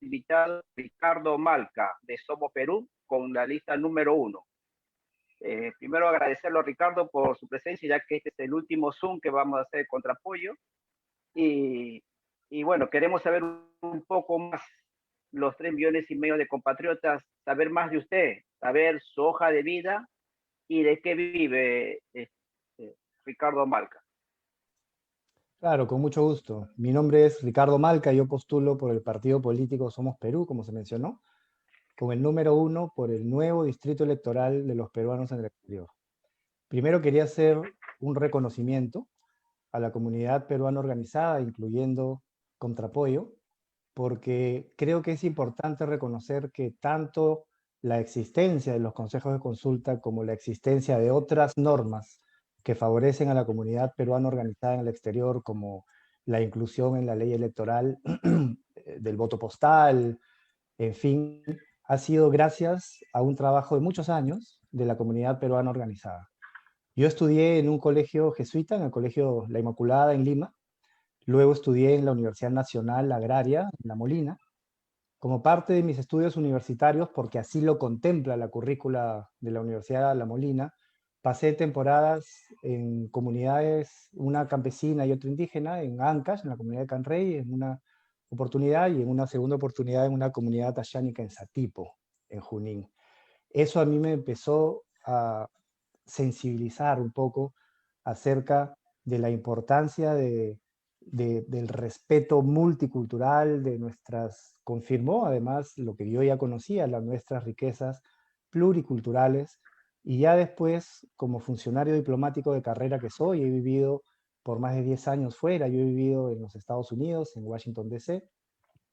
invitado Ricardo Malca de Somos Perú con la lista número 1. Primero agradecerlo a Ricardo por su presencia, ya que este es el último Zoom que vamos a hacer contra Apoyo. Y, y bueno, queremos saber un poco más, los 3,5 millones de compatriotas, saber más de usted, saber su hoja de vida y de qué vive Ricardo Malca. Claro, con mucho gusto. Mi nombre es Ricardo Malca, yo postulo por el partido político Somos Perú, como se mencionó, con el número 1 por el nuevo distrito electoral de los peruanos en el exterior. Primero quería hacer un reconocimiento a la comunidad peruana organizada, incluyendo Contrapoyo, porque creo que es importante reconocer que tanto la existencia de los consejos de consulta como la existencia de otras normas que favorecen a la comunidad peruana organizada en el exterior, como la inclusión en la ley electoral del voto postal, en fin, ha sido gracias a un trabajo de muchos años de la comunidad peruana organizada. Yo estudié en un colegio jesuita, en el Colegio La Inmaculada en Lima. Luego estudié en la Universidad Nacional Agraria, en La Molina. Como parte de mis estudios universitarios, porque así lo contempla la currícula de la Universidad La Molina, pasé temporadas en comunidades, una campesina y otra indígena, en Ancash, en la comunidad de Canrey, en una oportunidad, y en una segunda oportunidad en una comunidad tashánica en Satipo, en Junín. Eso a mí me empezó a sensibilizar un poco acerca de la importancia del respeto multicultural de nuestras, confirmó además lo que yo ya conocía, las nuestras riquezas pluriculturales, y ya después, como funcionario diplomático de carrera que soy, he vivido por más de 10 años fuera. Yo he vivido en los Estados Unidos, en Washington, D.C.,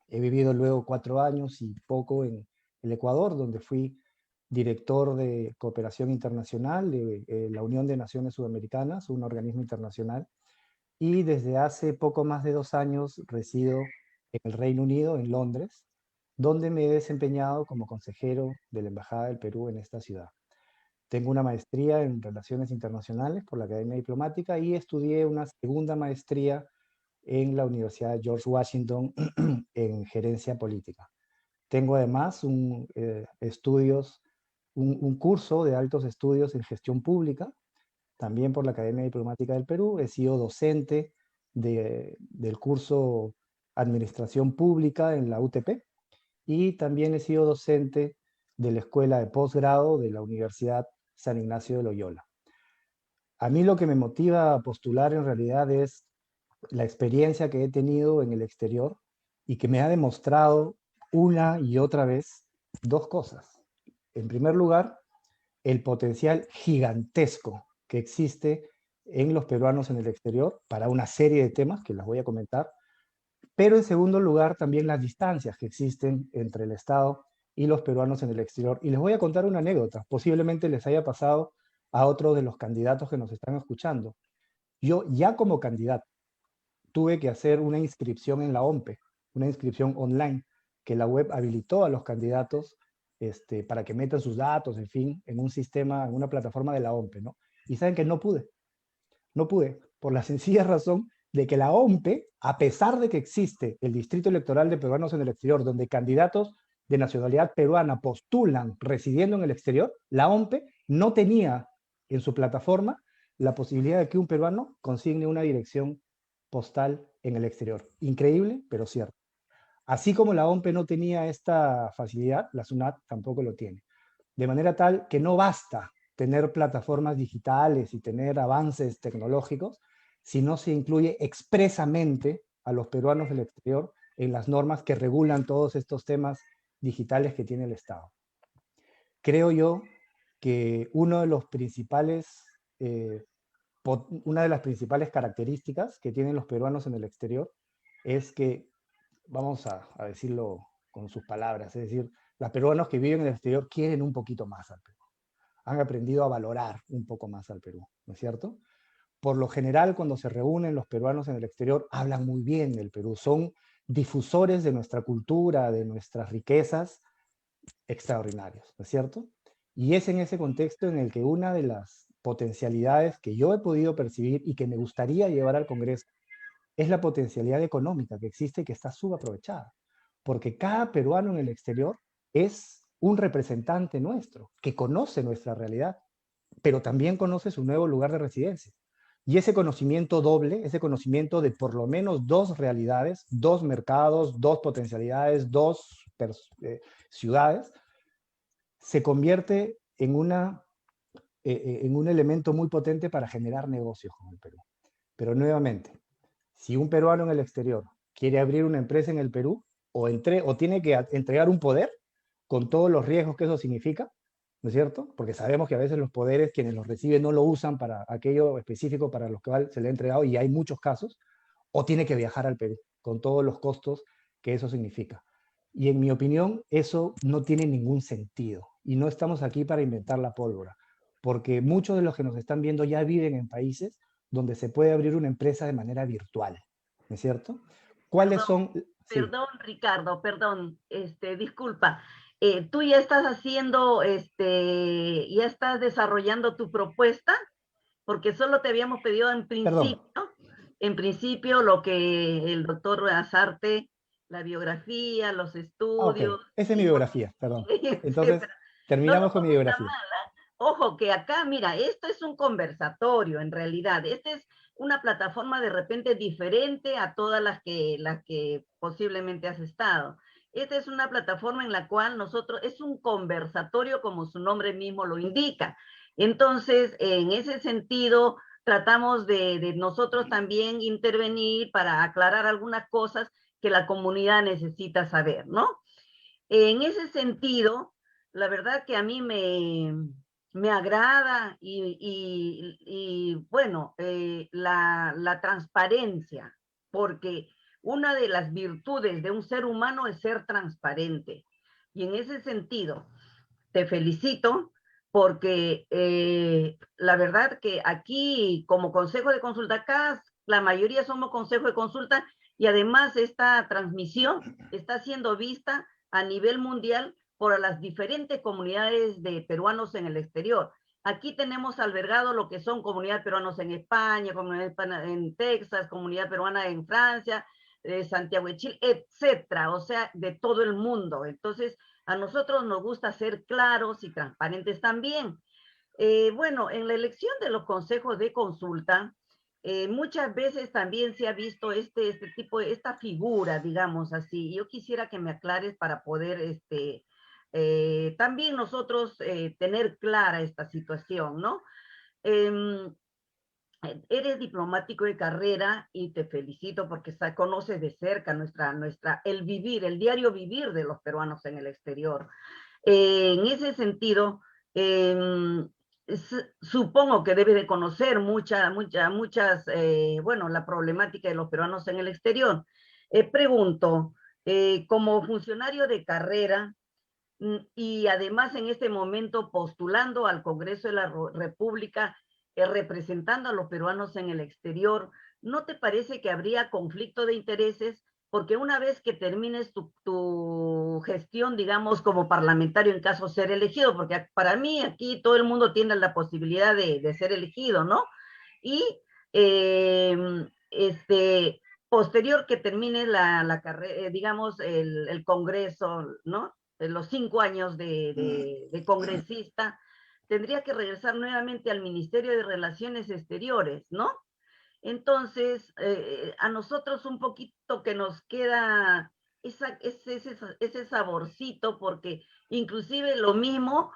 he vivido luego 4 años y poco en el Ecuador, donde fui director de cooperación internacional de la Unión de Naciones Sudamericanas, un organismo internacional, y desde hace poco más de 2 años resido en el Reino Unido, en Londres, donde me he desempeñado como consejero de la Embajada del Perú en esta ciudad. Tengo una maestría en Relaciones Internacionales por la Academia Diplomática y estudié una segunda maestría en la Universidad George Washington en Gerencia Política. Tengo además un curso de altos estudios en gestión pública, también por la Academia Diplomática del Perú. He sido docente del curso Administración Pública en la UTP, y también he sido docente de la Escuela de Posgrado de la Universidad San Ignacio de Loyola. A mí lo que me motiva a postular en realidad es la experiencia que he tenido en el exterior y que me ha demostrado una y otra vez dos cosas. En primer lugar, el potencial gigantesco que existe en los peruanos en el exterior para una serie de temas que las voy a comentar, pero en segundo lugar también las distancias que existen entre el Estado y los peruanos en el exterior. Y les voy a contar una anécdota, posiblemente les haya pasado a otro de los candidatos que nos están escuchando. Yo ya como candidato tuve que hacer una inscripción en la OMPE, una inscripción online, que la web habilitó a los candidatos para que metan sus datos, en fin, en un sistema, en una plataforma de la OMPE, ¿no? Y saben que no pude, por la sencilla razón de que la OMPE, a pesar de que existe el Distrito Electoral de Peruanos en el Exterior, donde candidatos de nacionalidad peruana postulan residiendo en el exterior, la OMPE no tenía en su plataforma la posibilidad de que un peruano consigne una dirección postal en el exterior. Increíble, pero cierto. Así como la OMPE no tenía esta facilidad, la SUNAT tampoco lo tiene. De manera tal que no basta tener plataformas digitales y tener avances tecnológicos si no se incluye expresamente a los peruanos del exterior en las normas que regulan todos estos temas digitales que tiene el Estado. Creo yo que una de las principales características que tienen los peruanos en el exterior es que, vamos a decirlo con sus palabras, es decir, los peruanos que viven en el exterior quieren un poquito más al Perú, han aprendido a valorar un poco más al Perú, ¿no es cierto? Por lo general, cuando se reúnen los peruanos en el exterior, hablan muy bien del Perú, son difusores de nuestra cultura, de nuestras riquezas extraordinarios, ¿no es cierto? Y es en ese contexto en el que una de las potencialidades que yo he podido percibir y que me gustaría llevar al Congreso es la potencialidad económica que existe y que está subaprovechada. porque cada peruano en el exterior es un representante nuestro, que conoce nuestra realidad, pero también conoce su nuevo lugar de residencia. Y ese conocimiento doble, ese conocimiento de por lo menos dos realidades, dos mercados, dos potencialidades, ciudades, se convierte en un elemento muy potente para generar negocios con el Perú. Pero nuevamente, si un peruano en el exterior quiere abrir una empresa en el Perú, o tiene que entregar un poder con todos los riesgos que eso significa, ¿no es cierto? Porque sabemos que a veces los poderes, quienes los reciben, no lo usan para aquello específico para los que se le ha entregado, y hay muchos casos, o tiene que viajar al Perú, con todos los costos que eso significa. Y en mi opinión, eso no tiene ningún sentido. Y no estamos aquí para inventar la pólvora, porque muchos de los que nos están viendo ya viven en países donde se puede abrir una empresa de manera virtual, ¿no es cierto? ¿Cuáles Perdón, son? Sí, perdón, Ricardo, perdón, disculpa. Tú ya estás haciendo, ya estás desarrollando tu propuesta, porque solo te habíamos pedido perdón. en principio lo que el doctor Azarte, la biografía, los Ah, ok. estudios, Esa es mi y biografía, perdón. Entonces, etcétera. No lo terminamos con mi tomes a biografía. mal. Ojo, que acá, mira, esto es un conversatorio en realidad. Esta es una plataforma de repente diferente a todas las que posiblemente has estado. Esta es una plataforma en la cual nosotros, es un conversatorio como su nombre mismo lo indica. Entonces, en ese sentido, tratamos de nosotros también intervenir para aclarar algunas cosas que la comunidad necesita saber, ¿no? En ese sentido, la verdad que a mí me agrada bueno, la transparencia, porque una de las virtudes de un ser humano es ser transparente. Y en ese sentido, te felicito porque la verdad que aquí como Consejo de Consulta, acá la mayoría somos Consejo de Consulta y además esta transmisión está siendo vista a nivel mundial por las diferentes comunidades de peruanos en el exterior. Aquí tenemos albergado lo que son comunidades peruanos en España, comunidad en Texas, comunidad peruana en Francia, Santiago de Chile, etcétera, o sea, de todo el mundo. Entonces, a nosotros nos gusta ser claros y transparentes también. Bueno, en la elección de los consejos de consulta, muchas veces también se ha visto este tipo, esta figura, digamos así. Yo quisiera que me aclares para poder también nosotros tener clara esta situación, ¿no? Eh, Eres diplomático de carrera y te felicito porque conoces de cerca el vivir, el diario vivir de los peruanos en el exterior. En ese sentido, eh, supongo que debes de conocer bueno, la problemática de los peruanos en el exterior. Pregunto, como funcionario de carrera y además en este momento postulando al Congreso de la República, representando a los peruanos en el exterior, ¿no te parece que habría conflicto de intereses? Porque una vez que termines tu gestión, digamos, como parlamentario en caso de ser elegido, porque para mí aquí todo el mundo tiene la posibilidad de ser elegido, ¿no? Y eh, posterior que termine la carrera, digamos, el Congreso, ¿no? Los 5 años de congresista, tendría que regresar nuevamente al Ministerio de Relaciones Exteriores, ¿no? Entonces, a nosotros un poquito que nos queda ese saborcito, porque inclusive lo mismo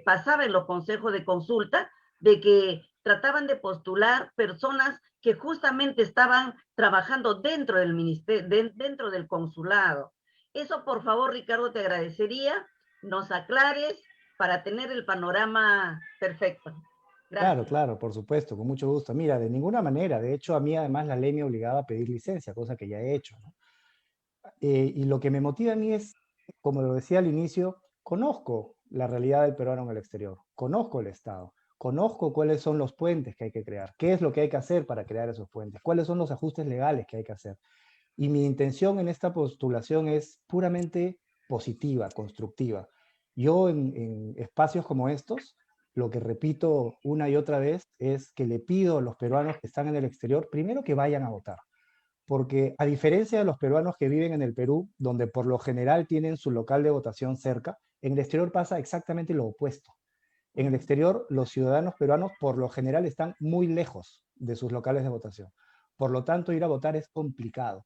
pasaba en los consejos de consulta, de que trataban de postular personas que justamente estaban trabajando dentro del ministerio, dentro del consulado. Eso, por favor, Ricardo, te agradecería, nos aclares para tener el panorama perfecto. Claro, Gracias. claro, por supuesto, con mucho gusto. Mira, de ninguna manera. De hecho, a mí además la ley me obligaba a pedir licencia, cosa que ya he hecho, ¿no? Y lo que me motiva a mí es, como lo decía al inicio, conozco la realidad del peruano en el exterior, conozco el Estado, conozco cuáles son los puentes que hay que crear, qué es lo que hay que hacer para crear esos puentes, cuáles son los ajustes legales que hay que hacer. Y mi intención en esta postulación es puramente positiva, constructiva. Yo en espacios como estos, lo que repito una y otra vez es que le pido a los peruanos que están en el exterior, primero que vayan a votar, porque a diferencia de los peruanos que viven en el Perú, donde por lo general tienen su local de votación cerca, en el exterior pasa exactamente lo opuesto. En el exterior, los ciudadanos peruanos por lo general están muy lejos de sus locales de votación. Por lo tanto, ir a votar es complicado.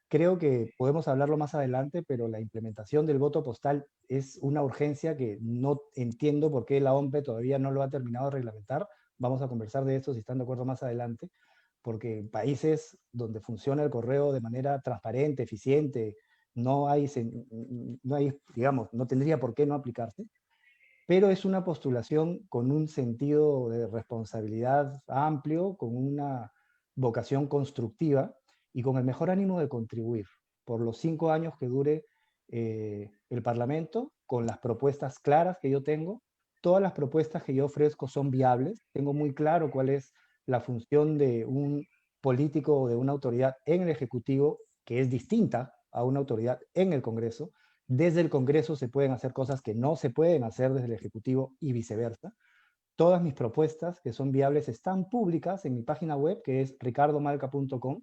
Creo que podemos hablarlo más adelante, pero la implementación del voto postal es una urgencia que no entiendo por qué la OMPE todavía no lo ha terminado de reglamentar. Vamos a conversar de esto si están de acuerdo más adelante, porque en países donde funciona el correo de manera transparente, eficiente, digamos, no tendría por qué no aplicarse, pero es una postulación con un sentido de responsabilidad amplio, con una vocación constructiva y con el mejor ánimo de contribuir por los 5 años que dure el Parlamento, con las propuestas claras que yo tengo. Todas las propuestas que yo ofrezco son viables. Tengo muy claro cuál es la función de un político o de una autoridad en el Ejecutivo, que es distinta a una autoridad en el Congreso. Desde el Congreso se pueden hacer cosas que no se pueden hacer desde el Ejecutivo y viceversa. Todas mis propuestas que son viables están públicas en mi página web, que es ricardomalca.com.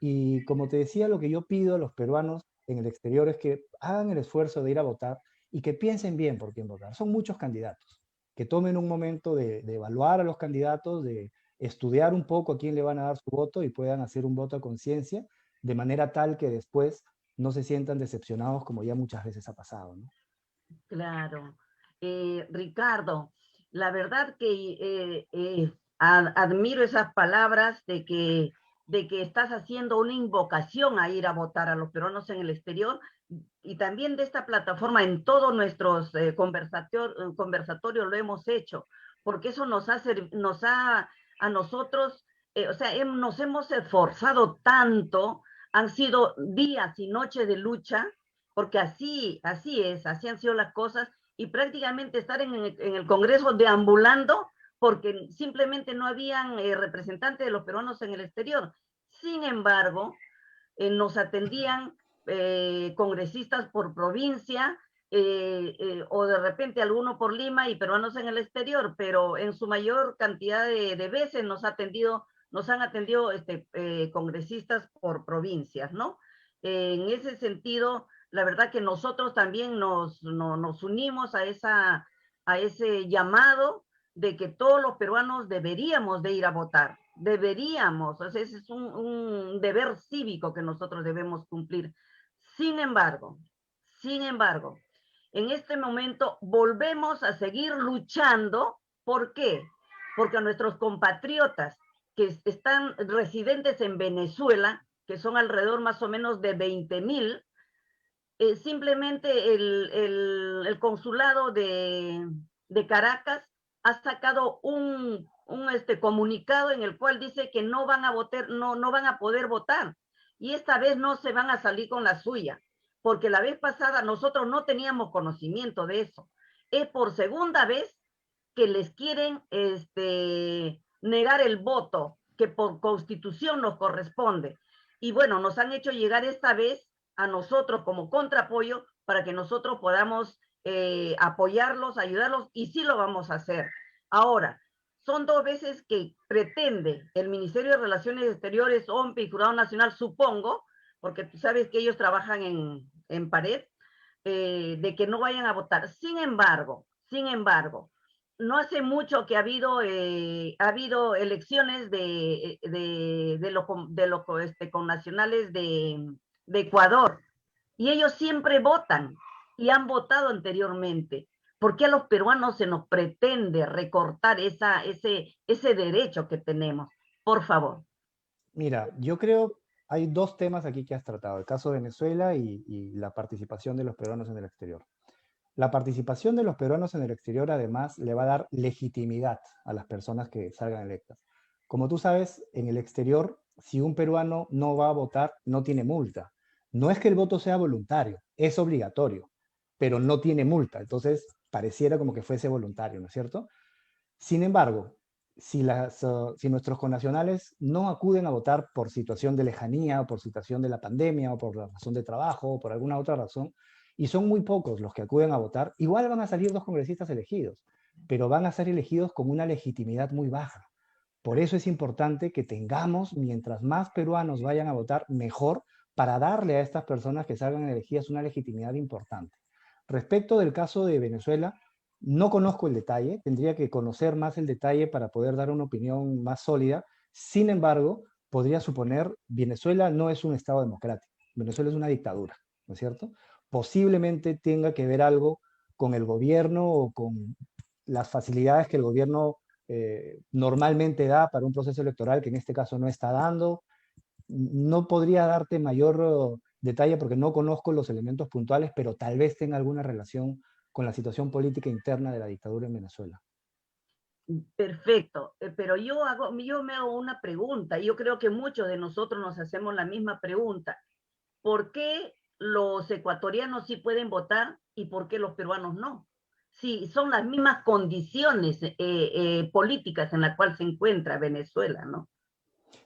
Y como te decía, lo que yo pido a los peruanos en el exterior es que hagan el esfuerzo de ir a votar y que piensen bien por quién votar. Son muchos candidatos. Que tomen un momento de evaluar a los candidatos, de estudiar un poco a quién le van a dar su voto y puedan hacer un voto a conciencia, de manera tal que después no se sientan decepcionados como ya muchas veces ha pasado, ¿no? Claro. Ricardo, la verdad que admiro esas palabras de que estás haciendo una invocación a ir a votar a los peruanos en el exterior y también de esta plataforma en todos nuestros conversatorios lo hemos hecho, porque eso nos ha a nosotros, o sea, nos hemos esforzado tanto, han sido días y noches de lucha, porque así han sido las cosas, y prácticamente estar en el Congreso deambulando, porque simplemente no habían representantes de los peruanos en el exterior. Sin embargo, nos atendían congresistas por provincia, o de repente alguno por Lima y peruanos en el exterior, pero en su mayor cantidad de veces nos han atendido congresistas por provincias, ¿no? En ese sentido, la verdad que nosotros también nos unimos a ese llamado de que todos los peruanos deberíamos de ir a votar, deberíamos, o sea, ese es un deber cívico que nosotros debemos cumplir. Sin embargo, en este momento volvemos a seguir luchando. ¿Por qué? Porque a nuestros compatriotas que están residentes en Venezuela, que son alrededor más o menos de 20,000, simplemente el consulado de Caracas ha sacado un comunicado en el cual dice que no van a votar, no van a poder votar. Y esta vez no se van a salir con la suya, porque la vez pasada nosotros no teníamos conocimiento de eso. Es por segunda vez que les quieren negar el voto que por constitución nos corresponde. Y bueno, nos han hecho llegar esta vez a nosotros como contraapoyo para que nosotros podamos apoyarlos, ayudarlos, y sí lo vamos a hacer. Ahora, son 2 veces que pretende el Ministerio de Relaciones Exteriores, OMPE y Jurado Nacional, supongo, porque tú sabes que ellos trabajan en pared, de que no vayan a votar. Sin embargo, no hace mucho que ha habido elecciones de los connacionales de Ecuador, y ellos siempre votan y han votado anteriormente. ¿Por qué a los peruanos se nos pretende recortar ese derecho que tenemos? Por favor. Mira, yo creo, hay dos temas aquí que has tratado, el caso de Venezuela y la participación de los peruanos en el exterior. La participación de los peruanos en el exterior, además, le va a dar legitimidad a las personas que salgan electas. Como tú sabes, en el exterior, si un peruano no va a votar, no tiene multa. No es que el voto sea voluntario, es obligatorio, pero no tiene multa. Entonces, pareciera como que fuese voluntario, ¿no es cierto? Sin embargo, si nuestros connacionales no acuden a votar por situación de lejanía, o por situación de la pandemia, o por la razón de trabajo, o por alguna otra razón, y son muy pocos los que acuden a votar, igual van a salir 2 congresistas elegidos, pero van a ser elegidos con una legitimidad muy baja, Por eso es importante que tengamos, mientras más peruanos vayan a votar, mejor, para darle a estas personas que salgan elegidas una legitimidad importante. Respecto del caso de Venezuela, no conozco el detalle, tendría que conocer más el detalle para poder dar una opinión más sólida. Sin embargo, podría suponer, Venezuela no es un Estado democrático, Venezuela es una dictadura, ¿no es cierto? Posiblemente tenga que ver algo con el gobierno o con las facilidades que el gobierno normalmente da para un proceso electoral que en este caso no está dando. No podría darte mayor detalle porque no conozco los elementos puntuales, pero tal vez tenga alguna relación con la situación política interna de la dictadura en Venezuela. Perfecto, pero yo me hago una pregunta, yo creo que muchos de nosotros nos hacemos la misma pregunta. ¿Por qué los ecuatorianos sí pueden votar y por qué los peruanos no? Sí, son las mismas condiciones políticas en las cuales se encuentra Venezuela, ¿no?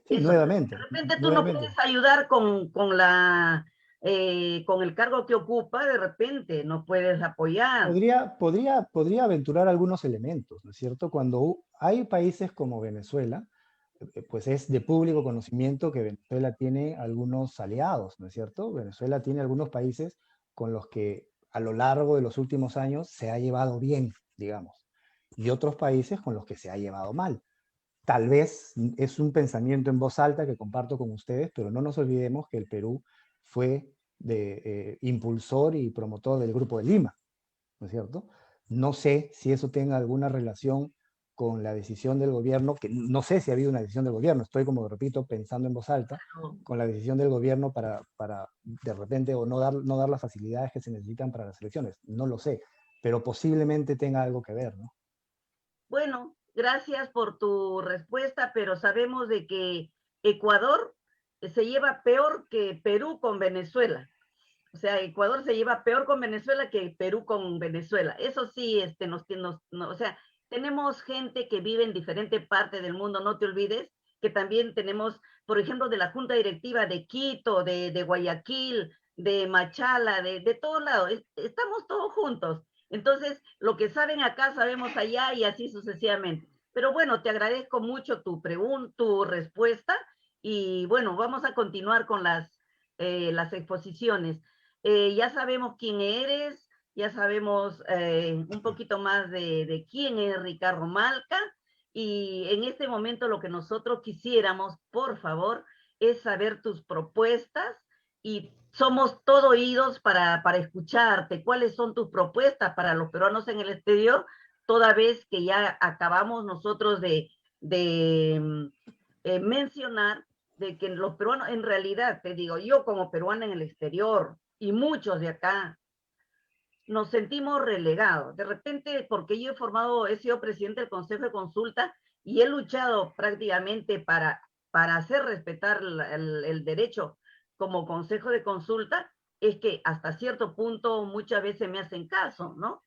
Sí, Eso, de nuevamente, repente tú no nuevamente. puedes ayudar con el cargo que ocupa, de repente no puedes apoyar. Podría aventurar algunos elementos, ¿no es cierto? Cuando hay países como Venezuela, pues es de público conocimiento que Venezuela tiene algunos aliados, ¿no es cierto? Venezuela tiene algunos países con los que a lo largo de los últimos años se ha llevado bien, digamos, y otros países con los que se ha llevado mal. Tal vez es un pensamiento en voz alta que comparto con ustedes, pero no nos olvidemos que el Perú fue impulsor y promotor del Grupo de Lima, ¿no es cierto? No sé si eso tenga alguna relación con la decisión del gobierno, que no sé si ha habido una decisión del gobierno, estoy como repito pensando en voz alta, con la decisión del gobierno para de repente o no dar las facilidades que se necesitan para las elecciones, no lo sé, pero posiblemente tenga algo que ver, ¿no? Bueno, gracias por tu respuesta, pero sabemos de que Ecuador se lleva peor que Perú con Venezuela. O sea, Ecuador se lleva peor con Venezuela que Perú con Venezuela. Eso sí, o sea, tenemos gente que vive en diferentes partes del mundo, no te olvides, que también tenemos, por ejemplo, de la Junta Directiva de Quito, de Guayaquil, de Machala, de todos lados. Estamos todos juntos. Entonces, lo que saben acá, sabemos allá y así sucesivamente. Pero bueno, te agradezco mucho tu respuesta y bueno, vamos a continuar con las exposiciones. Ya sabemos quién eres, ya sabemos un poquito más de quién es Ricardo Malca y en este momento lo que nosotros quisiéramos, por favor, es saber tus propuestas y somos todo oídos para escucharte. ¿Cuáles son tus propuestas para los peruanos en el exterior? Toda vez que ya acabamos nosotros de mencionar de que los peruanos, en realidad, te digo, yo como peruana en el exterior y muchos de acá, nos sentimos relegados. De repente, porque yo he sido presidente del Consejo de Consulta y he luchado prácticamente para hacer respetar el derecho como Consejo de Consulta, es que hasta cierto punto muchas veces me hacen caso, ¿no?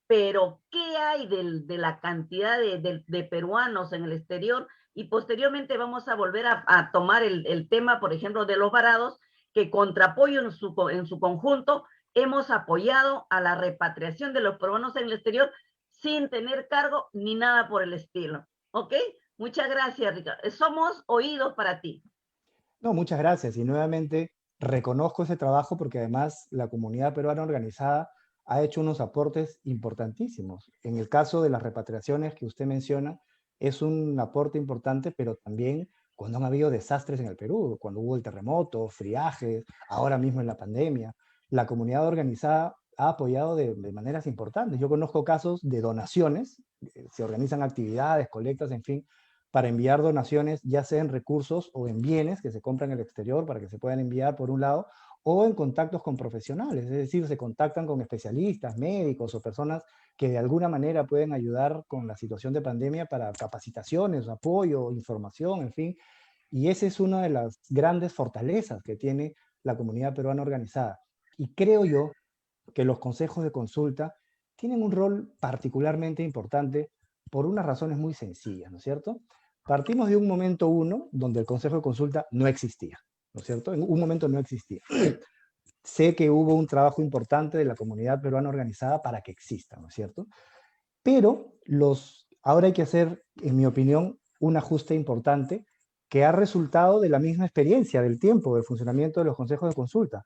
Pero ¿qué hay de la cantidad de peruanos en el exterior? Y posteriormente vamos a volver a tomar el tema, por ejemplo, de los varados, que contra apoyo en su conjunto hemos apoyado a la repatriación de los peruanos en el exterior sin tener cargo ni nada por el estilo. ¿Ok? Muchas gracias, Ricardo. Somos oídos para ti. No, muchas gracias y nuevamente reconozco ese trabajo porque además la comunidad peruana organizada ha hecho unos aportes importantísimos. En el caso de las repatriaciones que usted menciona, es un aporte importante, pero también cuando han habido desastres en el Perú, cuando hubo el terremoto, friajes, ahora mismo en la pandemia, la comunidad organizada ha apoyado de maneras importantes. Yo conozco casos de donaciones, se organizan actividades, colectas, en fin, para enviar donaciones, ya sea en recursos o en bienes que se compran en el exterior para que se puedan enviar por un lado, o en contactos con profesionales, es decir, se contactan con especialistas, médicos o personas que de alguna manera pueden ayudar con la situación de pandemia para capacitaciones, apoyo, información, en fin. Y esa es una de las grandes fortalezas que tiene la comunidad peruana organizada. Y creo yo que los consejos de consulta tienen un rol particularmente importante por unas razones muy sencillas, ¿no es cierto? Partimos de un momento uno donde el consejo de consulta no existía, ¿no es cierto? En un momento no existía. Sé que hubo un trabajo importante de la comunidad peruana organizada para que exista, ¿no es cierto? Pero ahora hay que hacer, en mi opinión, un ajuste importante que ha resultado de la misma experiencia del tiempo del funcionamiento de los consejos de consulta.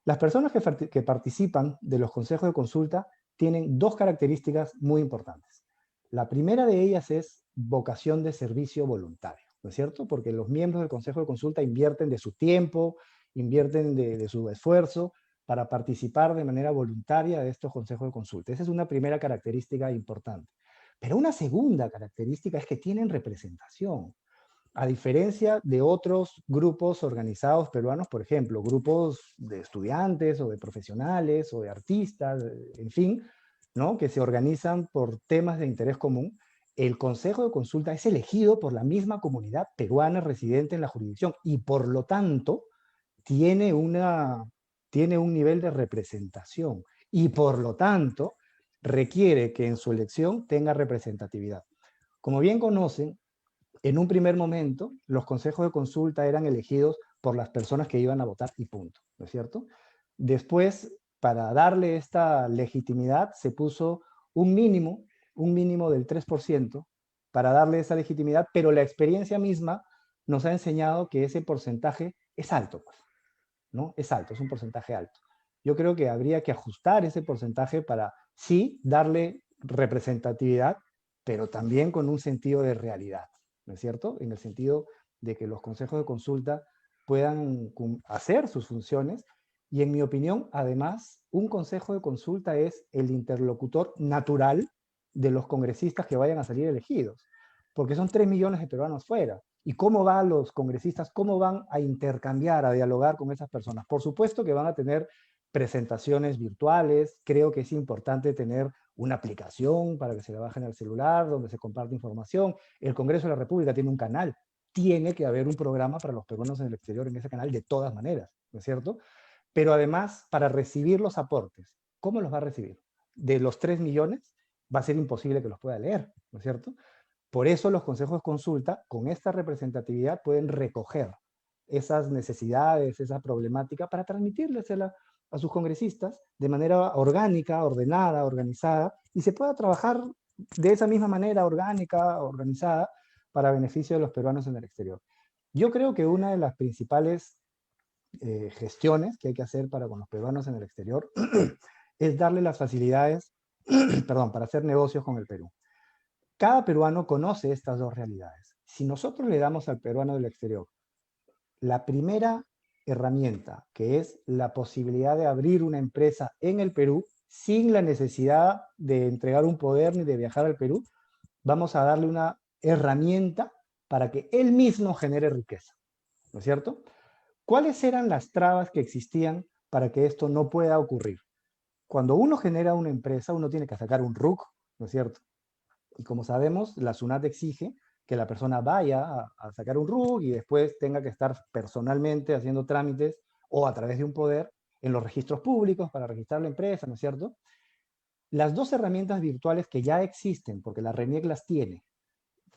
Las personas que participan de los consejos de consulta tienen dos características muy importantes. La primera de ellas es vocación de servicio voluntario, ¿no es cierto? Porque los miembros del consejo de consulta invierten de su tiempo, invierten de su esfuerzo para participar de manera voluntaria de estos consejos de consulta. Esa es una primera característica importante. Pero una segunda característica es que tienen representación. A diferencia de otros grupos organizados peruanos, por ejemplo, grupos de estudiantes o de profesionales o de artistas, en fin, ¿no? Que se organizan por temas de interés común, el Consejo de Consulta es elegido por la misma comunidad peruana residente en la jurisdicción y por lo tanto tiene, tiene un nivel de representación y por lo tanto requiere que en su elección tenga representatividad. Como bien conocen, en un primer momento, los consejos de consulta eran elegidos por las personas que iban a votar y punto, ¿no es cierto? Después, para darle esta legitimidad, se puso un mínimo del 3% para darle esa legitimidad, pero la experiencia misma nos ha enseñado que ese porcentaje es alto, pues, ¿no? Es alto, es un porcentaje alto. Yo creo que habría que ajustar ese porcentaje para, sí, darle representatividad, pero también con un sentido de realidad, ¿no es cierto? En el sentido de que los consejos de consulta puedan hacer sus funciones y en mi opinión, además, un consejo de consulta es el interlocutor natural de los congresistas que vayan a salir elegidos, porque son 3 millones de peruanos fuera. ¿Y cómo van los congresistas? ¿Cómo van a intercambiar, a dialogar con esas personas? Por supuesto que van a tener presentaciones virtuales. Creo que es importante tener una aplicación para que se la bajen al celular, donde se comparte información. El Congreso de la República tiene un canal. Tiene que haber un programa para los peruanos en el exterior en ese canal de todas maneras, ¿no es cierto? Pero además, para recibir los aportes, ¿cómo los va a recibir? De los 3 millones, va a ser imposible que los pueda leer, ¿no es cierto? Por eso los consejos de consulta, con esta representatividad, pueden recoger esas necesidades, esa problemática, para transmitírlesela a sus congresistas de manera orgánica, ordenada, organizada, y se pueda trabajar de esa misma manera orgánica, organizada, para beneficio de los peruanos en el exterior. Yo creo que una de las principales gestiones que hay que hacer para con los peruanos en el exterior es darle las facilidades, perdón, para hacer negocios con el Perú. Cada peruano conoce estas dos realidades. Si nosotros le damos al peruano del exterior la primera herramienta, que es la posibilidad de abrir una empresa en el Perú sin la necesidad de entregar un poder ni de viajar al Perú, vamos a darle una herramienta para que él mismo genere riqueza, ¿no es cierto? ¿Cuáles eran las trabas que existían para que esto no pueda ocurrir? Cuando uno genera una empresa, uno tiene que sacar un RUC, ¿no es cierto? Y como sabemos, la SUNAT exige que la persona vaya a sacar un RUC y después tenga que estar personalmente haciendo trámites o a través de un poder en los registros públicos para registrar la empresa, ¿no es cierto? Las dos herramientas virtuales que ya existen, porque la RENIEC las tiene,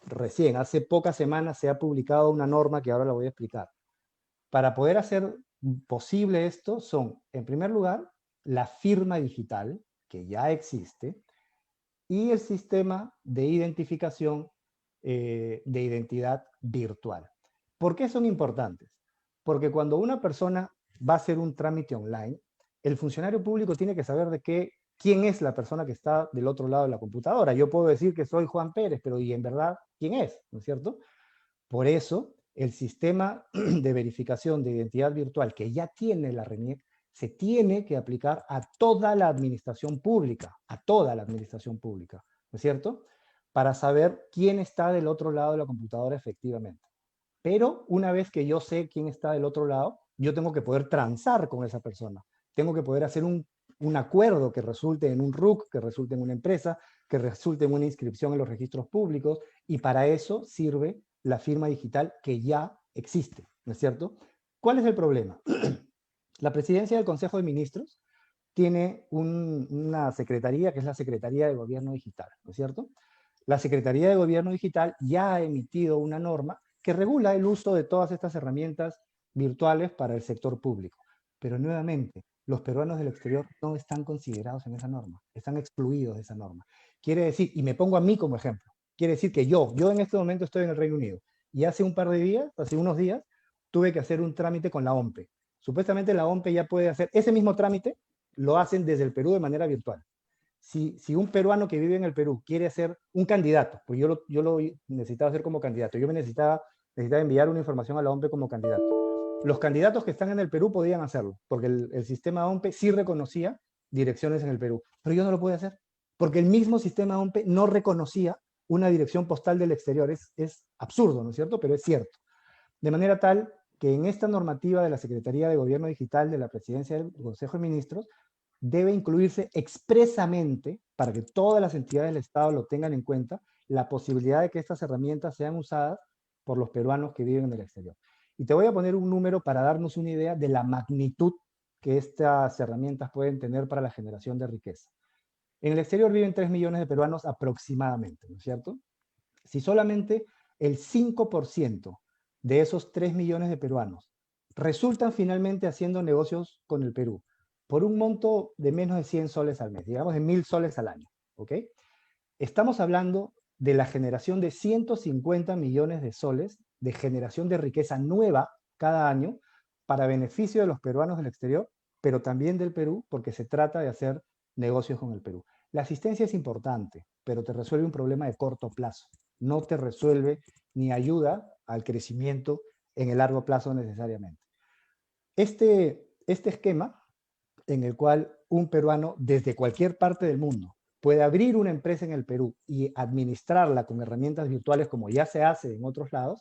recién, hace pocas semanas se ha publicado una norma que ahora la voy a explicar. Para poder hacer posible esto son, en primer lugar, la firma digital, que ya existe, y el sistema de identificación de identidad virtual. ¿Por qué son importantes? Porque cuando una persona va a hacer un trámite online, el funcionario público tiene que saber quién es la persona que está del otro lado de la computadora. Yo puedo decir que soy Juan Pérez, pero ¿y en verdad quién es? ¿No es cierto? Por eso, el sistema de verificación de identidad virtual que ya tiene la RENIEC se tiene que aplicar a toda la administración pública, ¿no es cierto? Para saber quién está del otro lado de la computadora efectivamente. Pero una vez que yo sé quién está del otro lado, yo tengo que poder transar con esa persona. Tengo que poder hacer un acuerdo que resulte en un RUC, que resulte en una empresa, que resulte en una inscripción en los registros públicos, y para eso sirve la firma digital que ya existe, ¿no es cierto? ¿Cuál es el problema? La presidencia del Consejo de Ministros tiene una secretaría que es la Secretaría de Gobierno Digital, ¿no es cierto? La Secretaría de Gobierno Digital ya ha emitido una norma que regula el uso de todas estas herramientas virtuales para el sector público. Pero nuevamente, los peruanos del exterior no están considerados en esa norma, están excluidos de esa norma. Quiere decir, y me pongo a mí como ejemplo, Quiere decir que yo en este momento estoy en el Reino Unido y hace unos días, tuve que hacer un trámite con la OMPE. Supuestamente la OMPE ya puede hacer ese mismo trámite, lo hacen desde el Perú de manera virtual. Si un peruano que vive en el Perú quiere ser un candidato, pues yo lo necesitaba hacer como candidato, yo necesitaba enviar una información a la OMPE como candidato. Los candidatos que están en el Perú podían hacerlo, porque el sistema OMPE sí reconocía direcciones en el Perú, pero yo no lo pude hacer, porque el mismo sistema OMPE no reconocía una dirección postal del exterior. Es absurdo, ¿no es cierto? Pero es cierto. De manera tal que en esta normativa de la Secretaría de Gobierno Digital de la Presidencia del Consejo de Ministros debe incluirse expresamente, para que todas las entidades del Estado lo tengan en cuenta, la posibilidad de que estas herramientas sean usadas por los peruanos que viven en el exterior. Y te voy a poner un número para darnos una idea de la magnitud que estas herramientas pueden tener para la generación de riqueza. En el exterior viven 3 millones de peruanos aproximadamente, ¿no es cierto? Si solamente el 5% de esos 3 millones de peruanos resultan finalmente haciendo negocios con el Perú por un monto de menos de 100 soles al mes, digamos de 1.000 soles al año, ¿ok? Estamos hablando de la generación de 150 millones de soles de generación de riqueza nueva cada año para beneficio de los peruanos del exterior, pero también del Perú, porque se trata de hacer negocios con el Perú. La asistencia es importante, pero te resuelve un problema de corto plazo. No te resuelve ni ayuda al crecimiento en el largo plazo necesariamente. Este esquema en el cual un peruano desde cualquier parte del mundo puede abrir una empresa en el Perú y administrarla con herramientas virtuales como ya se hace en otros lados,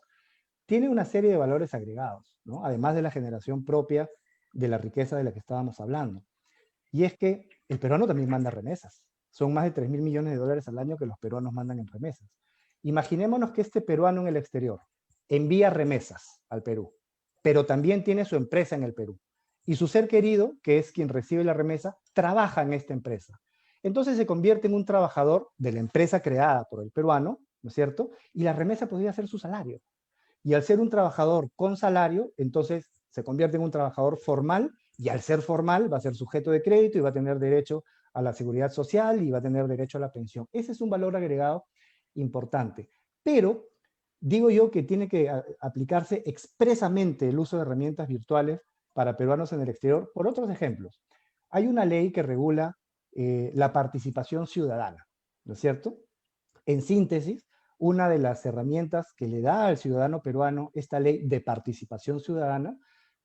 tiene una serie de valores agregados, ¿no? Además de la generación propia de la riqueza de la que estábamos hablando. Y es que el peruano también manda remesas. Son más de 3.000 millones de dólares al año que los peruanos mandan en remesas. Imaginémonos que este peruano en el exterior envía remesas al Perú, pero también tiene su empresa en el Perú. Y su ser querido, que es quien recibe la remesa, trabaja en esta empresa. Entonces se convierte en un trabajador de la empresa creada por el peruano, ¿no es cierto? Y la remesa podría ser su salario. Y al ser un trabajador con salario, entonces se convierte en un trabajador formal, y al ser formal va a ser sujeto de crédito y va a tener derecho a la seguridad social y va a tener derecho a la pensión. Ese es un valor agregado importante. Pero digo yo que tiene que aplicarse expresamente el uso de herramientas virtuales para peruanos en el exterior por otros ejemplos. Hay una ley que regula la participación ciudadana, ¿no es cierto? En síntesis, una de las herramientas que le da al ciudadano peruano esta ley de participación ciudadana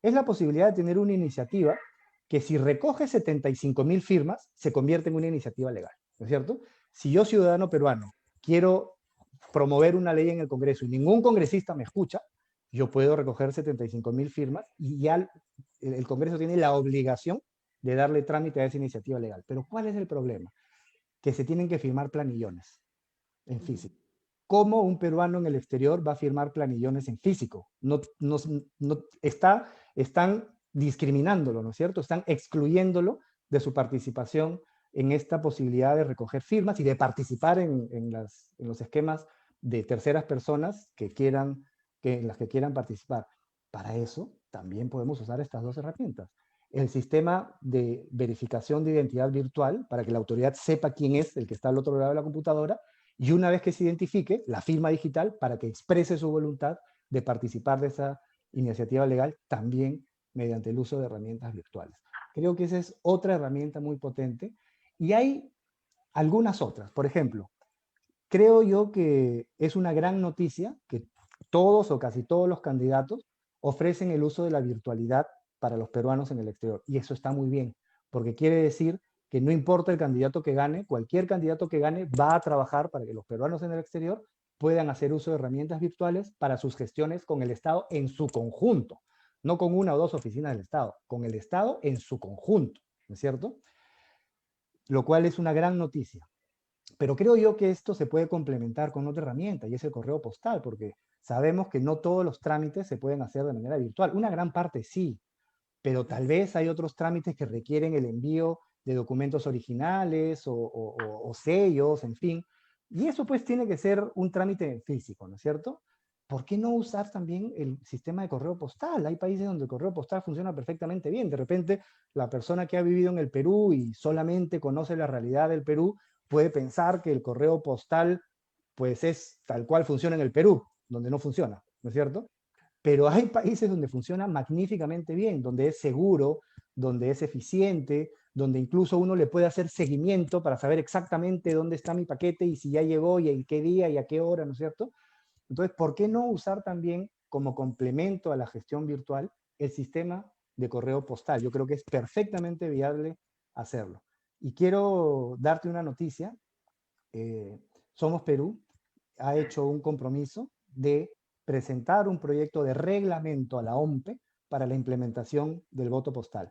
es la posibilidad de tener una iniciativa que, si recoge 75.000 firmas, se convierte en una iniciativa legal, ¿no es cierto? Si yo, ciudadano peruano, quiero promover una ley en el Congreso y ningún congresista me escucha, yo puedo recoger 75.000 firmas y ya el Congreso tiene la obligación de darle trámite a esa iniciativa legal. Pero ¿cuál es el problema? Que se tienen que firmar planillones en físico. ¿Cómo un peruano en el exterior va a firmar planillones en físico? Están discriminándolo, ¿no es cierto? Están excluyéndolo de su participación en esta posibilidad de recoger firmas y de participar en los esquemas de terceras personas en las que quieran participar. Para eso también podemos usar estas dos herramientas. El sistema de verificación de identidad virtual, para que la autoridad sepa quién es el que está al otro lado de la computadora, y una vez que se identifique, la firma digital para que exprese su voluntad de participar de esa iniciativa legal, también mediante el uso de herramientas virtuales. Creo que esa es otra herramienta muy potente. Y hay algunas otras. Por ejemplo, creo yo que es una gran noticia que todos o casi todos los candidatos ofrecen el uso de la virtualidad para los peruanos en el exterior. Y eso está muy bien, porque quiere decir que no importa el candidato que gane, cualquier candidato que gane va a trabajar para que los peruanos en el exterior puedan hacer uso de herramientas virtuales para sus gestiones con el Estado en su conjunto, no con una o dos oficinas del Estado, con el Estado en su conjunto, ¿no es cierto? Lo cual es una gran noticia. Pero creo yo que esto se puede complementar con otra herramienta, y es el correo postal, porque sabemos que no todos los trámites se pueden hacer de manera virtual. Una gran parte sí, pero tal vez hay otros trámites que requieren el envío de documentos originales o sellos, en fin. Y eso pues tiene que ser un trámite físico, ¿no es cierto? ¿Por qué no usar también el sistema de correo postal? Hay países donde el correo postal funciona perfectamente bien. De repente, la persona que ha vivido en el Perú y solamente conoce la realidad del Perú puede pensar que el correo postal pues es tal cual funciona en el Perú, donde no funciona, ¿no es cierto? Pero hay países donde funciona magníficamente bien, donde es seguro, donde es eficiente, donde incluso uno le puede hacer seguimiento para saber exactamente dónde está mi paquete y si ya llegó y en qué día y a qué hora, ¿no es cierto? Entonces, ¿por qué no usar también como complemento a la gestión virtual el sistema de correo postal? Yo creo que es perfectamente viable hacerlo. Y quiero darte una noticia. Somos Perú ha hecho un compromiso de presentar un proyecto de reglamento a la OMPE para la implementación del voto postal.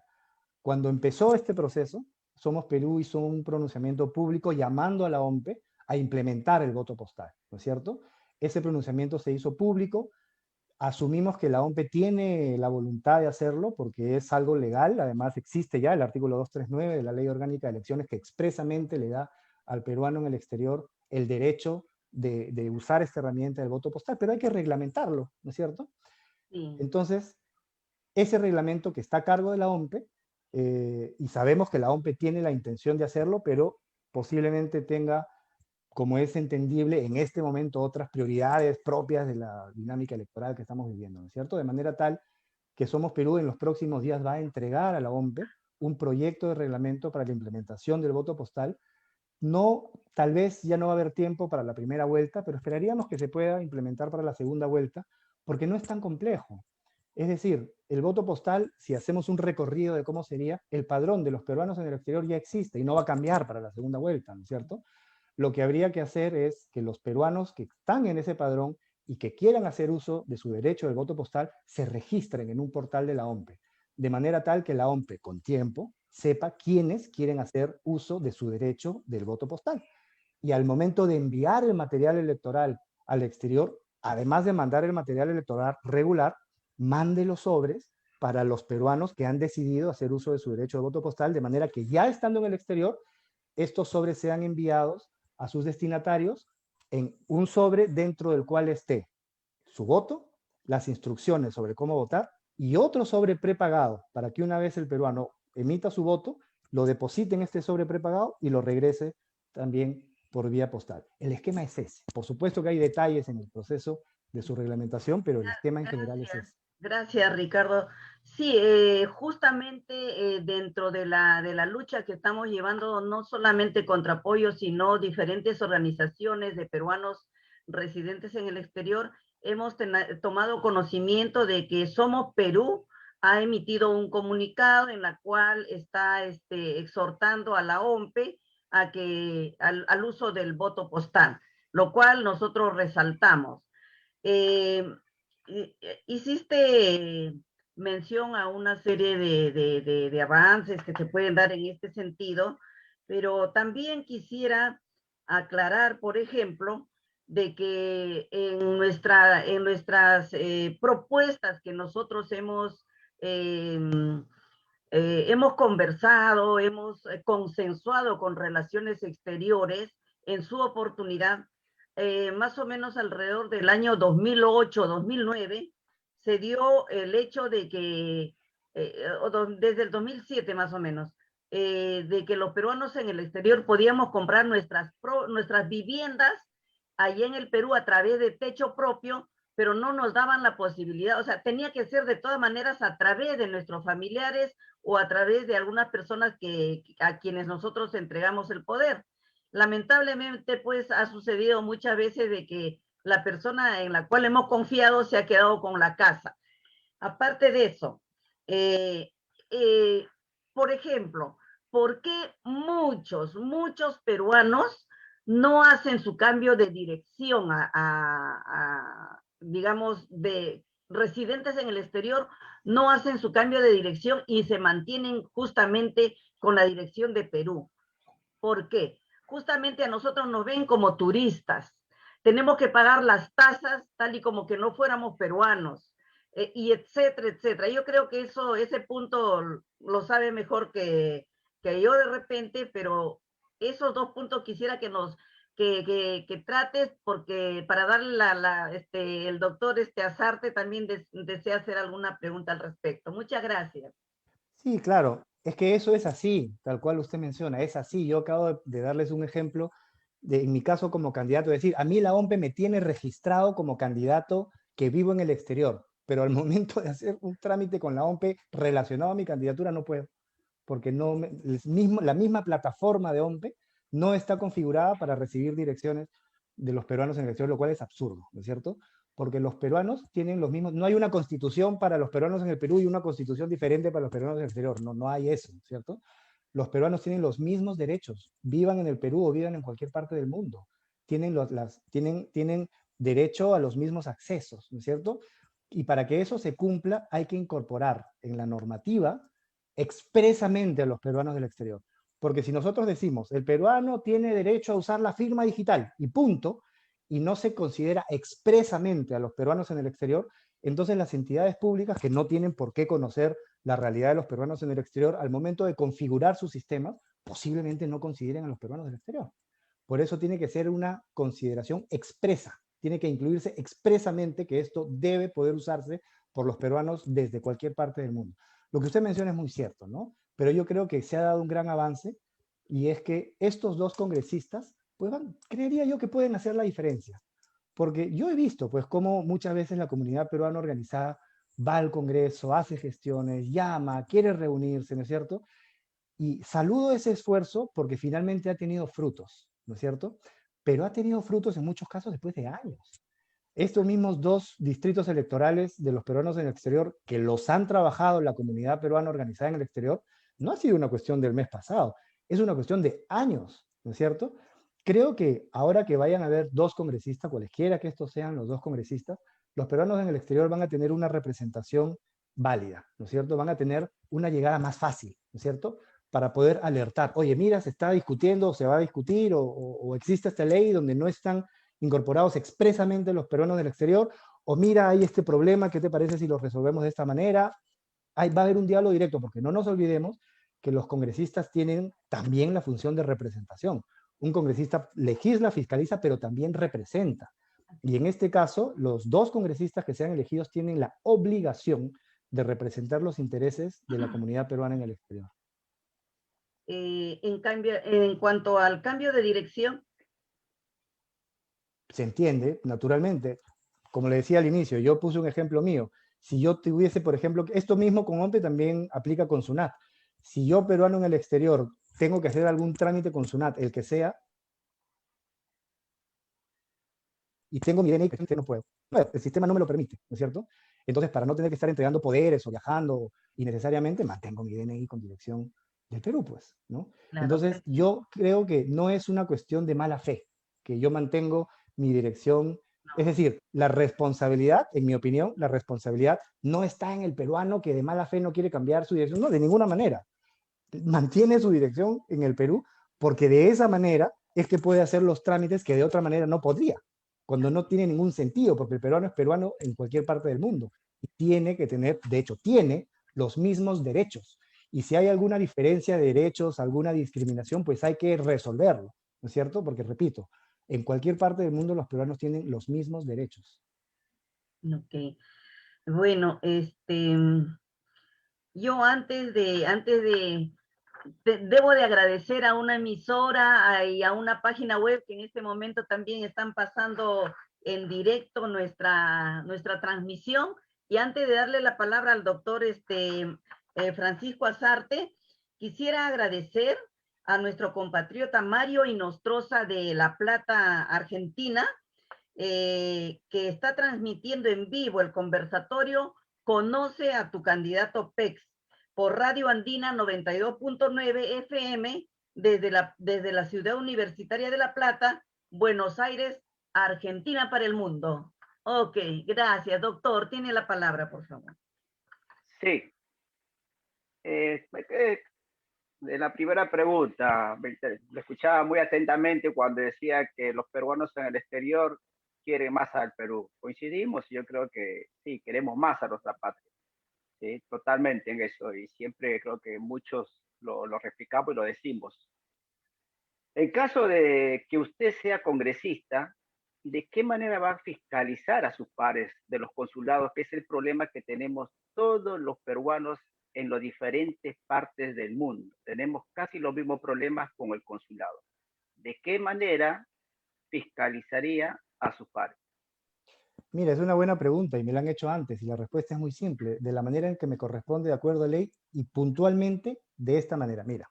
Cuando empezó este proceso, Somos Perú hizo un pronunciamiento público llamando a la OMPE a implementar el voto postal, ¿no es cierto? Ese pronunciamiento se hizo público, asumimos que la OMPE tiene la voluntad de hacerlo porque es algo legal, además existe ya el artículo 239 de la Ley Orgánica de Elecciones que expresamente le da al peruano en el exterior el derecho de usar esta herramienta del voto postal, pero hay que reglamentarlo, ¿no es cierto? Sí. Entonces, ese reglamento que está a cargo de la OMPE, y sabemos que la OMPE tiene la intención de hacerlo, pero posiblemente tenga, como es entendible, en este momento otras prioridades propias de la dinámica electoral que estamos viviendo, ¿no es cierto? De manera tal que Somos Perú en los próximos días va a entregar a la OMPE un proyecto de reglamento para la implementación del voto postal. No, tal vez ya no va a haber tiempo para la primera vuelta, pero esperaríamos que se pueda implementar para la segunda vuelta, porque no es tan complejo. Es decir, el voto postal, si hacemos un recorrido de cómo sería, el padrón de los peruanos en el exterior ya existe y no va a cambiar para la segunda vuelta, ¿no es cierto? Lo que habría que hacer es que los peruanos que están en ese padrón y que quieran hacer uso de su derecho del voto postal se registren en un portal de la OMPE, de manera tal que la OMPE, con tiempo, sepa quiénes quieren hacer uso de su derecho del voto postal. Y al momento de enviar el material electoral al exterior, además de mandar el material electoral regular, mande los sobres para los peruanos que han decidido hacer uso de su derecho de voto postal, de manera que ya estando en el exterior, estos sobres sean enviados a sus destinatarios en un sobre dentro del cual esté su voto, las instrucciones sobre cómo votar y otro sobre prepagado para que una vez el peruano emita su voto, lo deposite en este sobre prepagado y lo regrese también por vía postal. El esquema es ese. Por supuesto que hay detalles en el proceso de su reglamentación, pero el esquema en general es ese. Gracias, Ricardo. Sí, justamente dentro de la lucha que estamos llevando, no solamente contra apoyo, sino diferentes organizaciones de peruanos residentes en el exterior, hemos tomado conocimiento de que Somos Perú ha emitido un comunicado en la cual está exhortando a la OMPE a al uso del voto postal, lo cual nosotros resaltamos. Hiciste mención a una serie de avances que se pueden dar en este sentido, pero también quisiera aclarar, por ejemplo, de que en nuestras propuestas que nosotros hemos conversado, hemos consensuado con Relaciones Exteriores en su oportunidad, más o menos alrededor del año 2008-2009, se dio el hecho de que, desde el 2007 más o menos, de que los peruanos en el exterior podíamos comprar nuestras viviendas allí en el Perú a través de techo propio, pero no nos daban la posibilidad, o sea, tenía que ser de todas maneras a través de nuestros familiares o a través de algunas personas a quienes nosotros entregamos el poder. Lamentablemente, pues, ha sucedido muchas veces de que la persona en la cual hemos confiado se ha quedado con la casa. Aparte de eso, eh, eh, por ejemplo, ¿por qué muchos peruanos no hacen su cambio de dirección digamos, de residentes en el exterior, no hacen su cambio de dirección y se mantienen justamente con la dirección de Perú? ¿Por qué? Justamente a nosotros nos ven como turistas. Tenemos que pagar las tasas tal y como que no fuéramos peruanos, y etcétera, etcétera. Yo creo que ese punto lo sabe mejor que yo de repente, pero esos dos puntos quisiera que trates, porque para darle el doctor Azarte también desea hacer alguna pregunta al respecto. Muchas gracias. Sí, claro, es que eso es así, tal cual usted menciona, es así. Yo acabo de darles un ejemplo en mi caso como candidato, decir, a mí la OMPE me tiene registrado como candidato que vivo en el exterior, pero al momento de hacer un trámite con la OMPE relacionado a mi candidatura no puedo, porque la misma plataforma de OMPE no está configurada para recibir direcciones de los peruanos en el exterior, lo cual es absurdo, ¿no es cierto? Porque los peruanos tienen los mismos, no hay una constitución para los peruanos en el Perú y una constitución diferente para los peruanos en el exterior, no, no hay eso, ¿cierto? Los peruanos tienen los mismos derechos, vivan en el Perú o vivan en cualquier parte del mundo. Tienen derecho a los mismos accesos, ¿no es cierto? Y para que eso se cumpla hay que incorporar en la normativa expresamente a los peruanos del exterior. Porque si nosotros decimos, el peruano tiene derecho a usar la firma digital y punto, y no se considera expresamente a los peruanos en el exterior, entonces las entidades públicas que no tienen por qué conocer la realidad de los peruanos en el exterior, al momento de configurar sus sistemas, posiblemente no consideren a los peruanos del exterior. Por eso tiene que ser una consideración expresa, tiene que incluirse expresamente que esto debe poder usarse por los peruanos desde cualquier parte del mundo. Lo que usted menciona es muy cierto, ¿no? Pero yo creo que se ha dado un gran avance y es que estos dos congresistas, pues creería yo que pueden hacer la diferencia. Porque yo he visto, pues, cómo muchas veces la comunidad peruana organizada va al Congreso, hace gestiones, llama, quiere reunirse, ¿no es cierto? Y saludo ese esfuerzo porque finalmente ha tenido frutos, ¿no es cierto? Pero ha tenido frutos en muchos casos después de años. Estos mismos dos distritos electorales de los peruanos en el exterior que los han trabajado la comunidad peruana organizada en el exterior, no ha sido una cuestión del mes pasado, es una cuestión de años, ¿no es cierto? Creo que ahora que vayan a haber dos congresistas, cualesquiera que estos sean los dos congresistas, los peruanos en el exterior van a tener una representación válida, ¿no es cierto? Van a tener una llegada más fácil, ¿no es cierto? Para poder alertar, oye, mira, se está discutiendo, se va a discutir, o existe esta ley donde no están incorporados expresamente los peruanos del exterior, o mira, hay este problema, ¿qué te parece si lo resolvemos de esta manera? Va a haber un diálogo directo, porque no nos olvidemos que los congresistas tienen también la función de representación. Un congresista legisla, fiscaliza, pero también representa. Y en este caso, los dos congresistas que sean elegidos tienen la obligación de representar los intereses de la comunidad peruana en el exterior. En cuanto al cambio de dirección, se entiende, naturalmente. Como le decía al inicio, yo puse un ejemplo mío. Si yo tuviese, por ejemplo, esto mismo con OMPE también aplica con SUNAT. Si yo, peruano en el exterior, tengo que hacer algún trámite con SUNAT, el que sea, y tengo mi DNI, que no puedo. El sistema no me lo permite, ¿no es cierto? Entonces, para no tener que estar entregando poderes o viajando innecesariamente, mantengo mi DNI con dirección del Perú, pues, ¿no? claro, Entonces, yo creo que no es una cuestión de mala fe, que yo mantengo mi dirección. Es decir, la responsabilidad, en mi opinión, la responsabilidad no está en el peruano que de mala fe no quiere cambiar su dirección, no, de ninguna manera. Mantiene su dirección en el Perú porque de esa manera es que puede hacer los trámites que de otra manera no podría, cuando no tiene ningún sentido, porque el peruano es peruano en cualquier parte del mundo y tiene que tener, de hecho, tiene los mismos derechos. Y si hay alguna diferencia de derechos, alguna discriminación, pues hay que resolverlo, ¿no es cierto? Porque, repito, en cualquier parte del mundo los peruanos tienen los mismos derechos. ok. Bueno, yo debo de agradecer a una emisora y a una página web que en este momento también están pasando en directo nuestra transmisión. Y antes de darle la palabra al doctor Francisco Azarte, quisiera agradecer a nuestro compatriota Mario Inostroza de La Plata, Argentina, que está transmitiendo en vivo el conversatorio Conoce a tu candidato PEX por Radio Andina 92.9 FM desde la ciudad universitaria de La Plata, Buenos Aires, Argentina para el mundo. Ok, gracias, doctor. Tiene la palabra, por favor. Sí. De la primera pregunta, lo escuchaba muy atentamente cuando decía que los peruanos en el exterior quieren más al Perú. Coincidimos, yo creo que sí, queremos más a nuestra patria. ¿Sí? Totalmente en eso, y siempre creo que muchos lo replicamos y lo decimos. En caso de que usted sea congresista, ¿de qué manera va a fiscalizar a sus pares de los consulados, que es el problema que tenemos todos los peruanos en las diferentes partes del mundo? Tenemos casi los mismos problemas con el consulado. ¿de qué manera fiscalizaría a sus pares? Mira, es una buena pregunta y me la han hecho antes y la respuesta es muy simple, de la manera en que me corresponde de acuerdo a ley y puntualmente de esta manera. Mira,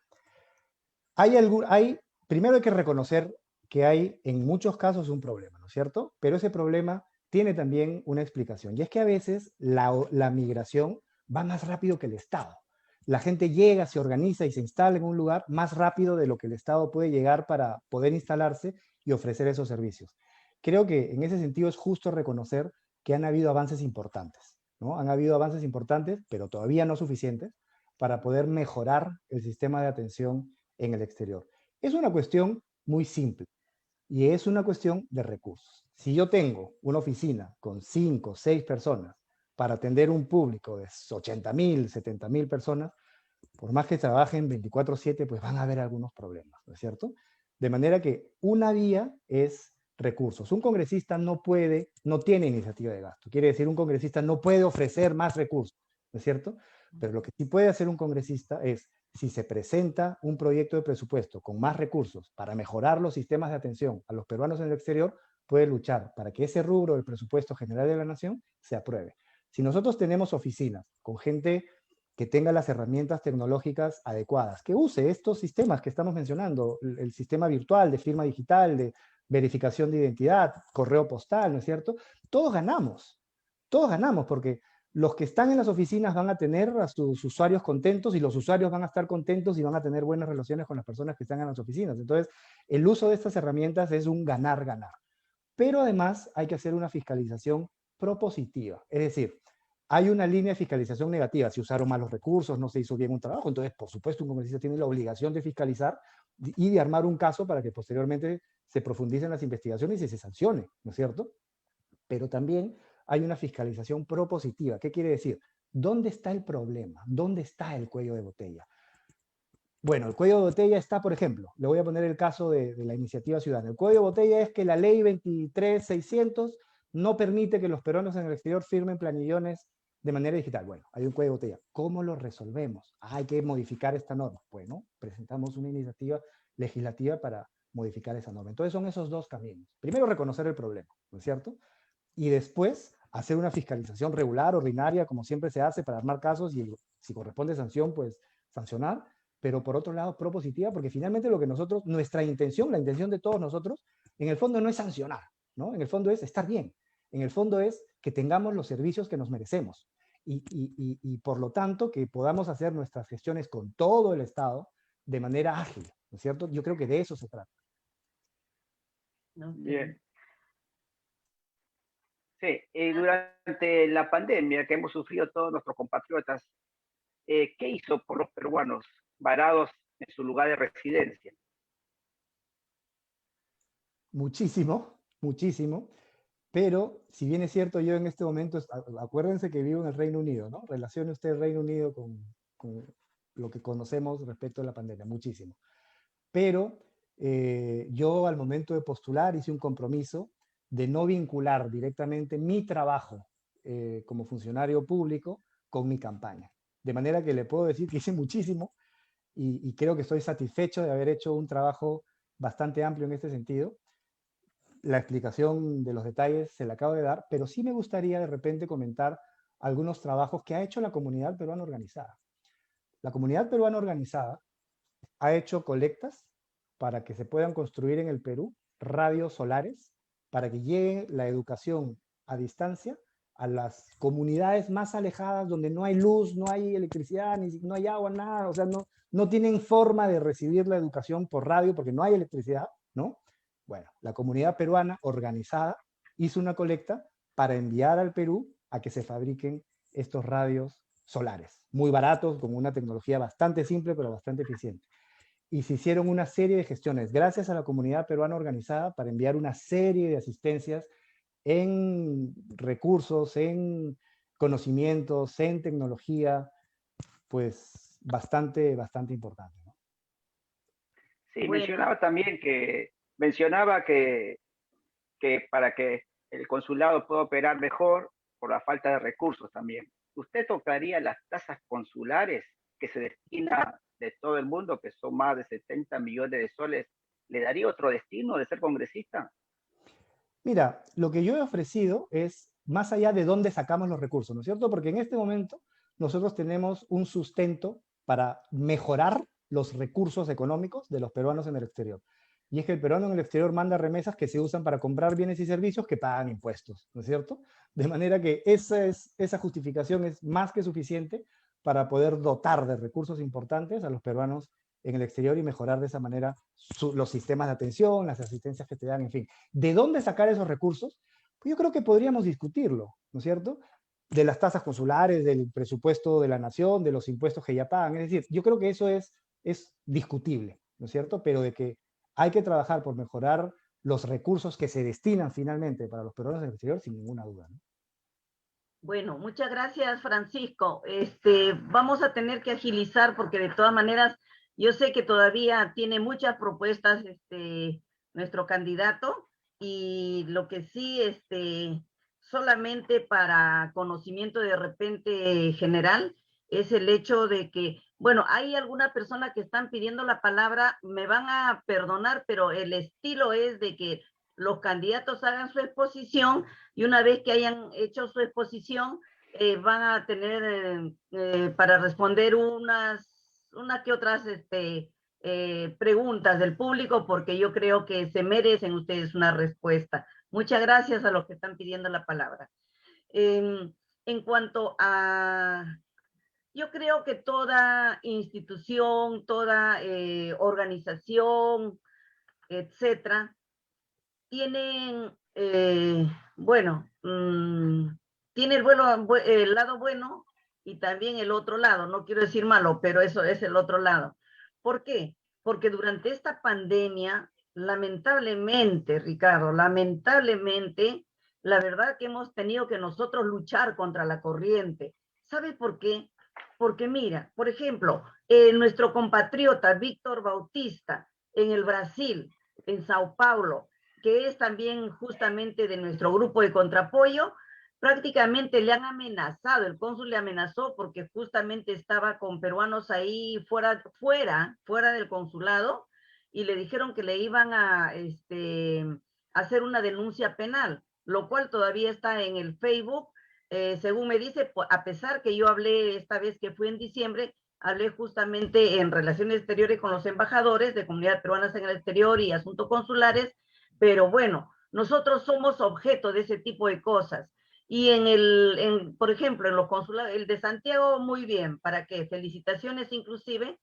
primero hay que reconocer que hay en muchos casos un problema, ¿no es cierto? Pero ese problema tiene también una explicación y es que a veces la migración va más rápido que el Estado. La gente llega, se organiza y se instala en un lugar más rápido de lo que el Estado puede llegar para poder instalarse y ofrecer esos servicios. Creo que en ese sentido es justo reconocer que han habido avances importantes, ¿no? Han habido avances importantes, pero todavía no suficientes para poder mejorar el sistema de atención en el exterior. Es una cuestión muy simple y es una cuestión de recursos. Si yo tengo una oficina con 5 o 6 personas para atender un público de 80.000, 70.000 personas, por más que trabajen 24/7, pues van a haber algunos problemas, ¿no es cierto? De manera que una vía es recursos. Un congresista no tiene iniciativa de gasto. Quiere decir, un congresista no puede ofrecer más recursos, ¿no es cierto? Pero lo que sí puede hacer un congresista es, si se presenta un proyecto de presupuesto con más recursos para mejorar los sistemas de atención a los peruanos en el exterior, puede luchar para que ese rubro del presupuesto general de la nación se apruebe. Si nosotros tenemos oficinas con gente que tenga las herramientas tecnológicas adecuadas, que use estos sistemas que estamos mencionando, el sistema virtual de firma digital, de verificación de identidad, correo postal, ¿no es cierto? Todos ganamos porque los que están en las oficinas van a tener a sus usuarios contentos y los usuarios van a estar contentos y van a tener buenas relaciones con las personas que están en las oficinas. Entonces, el uso de estas herramientas es un ganar-ganar. Pero además hay que hacer una fiscalización propositiva, es decir, hay una línea de fiscalización negativa, si usaron mal los recursos, no se hizo bien un trabajo, entonces por supuesto un congresista tiene la obligación de fiscalizar y de armar un caso para que posteriormente se profundicen las investigaciones y se sancione, ¿no es cierto? Pero también hay una fiscalización propositiva. ¿Qué quiere decir? ¿Dónde está el problema? ¿Dónde está el cuello de botella? Bueno, el cuello de botella está, por ejemplo, le voy a poner el caso de la iniciativa ciudadana. El cuello de botella es que la ley 23.600 no permite que los peruanos en el exterior firmen planillones de manera digital. Bueno, hay un cuello de botella. ¿Cómo lo resolvemos? Hay que modificar esta norma. Bueno, presentamos una iniciativa legislativa para modificar esa norma. Entonces son esos dos caminos. Primero, reconocer el problema, ¿no es cierto? Y después hacer una fiscalización regular, ordinaria, como siempre se hace, para armar casos y si corresponde sanción, pues sancionar, pero por otro lado propositiva, porque finalmente lo que nosotros, nuestra intención, la intención de todos nosotros, en el fondo no es sancionar, ¿no? En el fondo es estar bien, en el fondo es que tengamos los servicios que nos merecemos y por lo tanto que podamos hacer nuestras gestiones con todo el Estado de manera ágil, ¿no es cierto? Yo creo que de eso se trata. Bien. Sí, durante la pandemia que hemos sufrido todos nuestros compatriotas, ¿qué hizo por los peruanos varados en su lugar de residencia? Muchísimo, muchísimo. Pero, si bien es cierto, yo en este momento, acuérdense que vivo en el Reino Unido, ¿no? Relacione usted el Reino Unido con lo que conocemos respecto a la pandemia, muchísimo. Pero yo al momento de postular hice un compromiso de no vincular directamente mi trabajo como funcionario público con mi campaña. De manera que le puedo decir que hice muchísimo y creo que estoy satisfecho de haber hecho un trabajo bastante amplio en este sentido. La explicación de los detalles se la acabo de dar, pero sí me gustaría de repente comentar algunos trabajos que ha hecho la comunidad peruana organizada. La comunidad peruana organizada ha hecho colectas para que se puedan construir en el Perú radios solares para que llegue la educación a distancia a las comunidades más alejadas donde no hay luz, no hay electricidad, no hay agua, nada, o sea, no tienen forma de recibir la educación por radio porque no hay electricidad, ¿no? Bueno, la comunidad peruana organizada hizo una colecta para enviar al Perú a que se fabriquen estos radios solares, muy baratos, con una tecnología bastante simple pero bastante eficiente. Y se hicieron una serie de gestiones gracias a la comunidad peruana organizada para enviar una serie de asistencias en recursos, en conocimientos, en tecnología, pues bastante, bastante importante, ¿no? Sí, Bueno, mencionaba que para que el consulado pueda operar mejor por la falta de recursos también. ¿Usted tocaría las tasas consulares que se destina de todo el mundo, que son más de 70 millones de soles ¿Le daría otro destino de ser congresista? Mira, lo que yo he ofrecido es más allá de dónde sacamos los recursos, ¿no es cierto? Porque en este momento nosotros tenemos un sustento para mejorar los recursos económicos de los peruanos en el exterior. Y es que el peruano en el exterior manda remesas que se usan para comprar bienes y servicios que pagan impuestos, ¿no es cierto? De manera que esa justificación es más que suficiente para poder dotar de recursos importantes a los peruanos en el exterior y mejorar de esa manera los sistemas de atención, las asistencias que te dan, en fin. ¿De dónde sacar esos recursos? Pues yo creo que podríamos discutirlo, ¿no es cierto? De las tasas consulares, del presupuesto de la nación, de los impuestos que ya pagan. Es decir, yo creo que eso es discutible, ¿no es cierto? Pero de que hay que trabajar por mejorar los recursos que se destinan finalmente para los peruanos del exterior, sin ninguna duda, ¿no? Bueno, muchas gracias, Francisco. Vamos a tener que agilizar porque de todas maneras yo sé que todavía tiene muchas propuestas nuestro candidato y lo que sí, solamente para conocimiento de repente general, es el hecho de que, bueno, hay alguna persona que están pidiendo la palabra, me van a perdonar, pero el estilo es de que los candidatos hagan su exposición y una vez que hayan hecho su exposición, van a tener para responder una que otras preguntas del público, porque yo creo que se merecen ustedes una respuesta. Muchas gracias a los que están pidiendo la palabra. En cuanto a, yo creo que toda institución, toda organización, etcétera, tienen, bueno, tiene el lado bueno y también el otro lado. No quiero decir malo, pero eso es el otro lado. ¿Por qué? Porque durante esta pandemia, lamentablemente, Ricardo, lamentablemente, la verdad que hemos tenido que nosotros luchar contra la corriente. ¿Sabe por qué? Porque mira, por ejemplo, nuestro compatriota Víctor Bautista en el Brasil, en Sao Paulo, que es también justamente de nuestro grupo de contraapoyo, prácticamente le han amenazado, el cónsul le amenazó porque justamente estaba con peruanos ahí fuera del consulado y le dijeron que le iban a hacer una denuncia penal, lo cual todavía está en el Facebook. Según me dice, a pesar que yo hablé esta vez que fui en diciembre, hablé justamente en relaciones exteriores con los embajadores de comunidades peruanas en el exterior y asuntos consulares, pero bueno, nosotros somos objeto de ese tipo de cosas. Y por ejemplo, en los consulados, el de Santiago, muy bien, ¿para qué? Felicitaciones inclusive.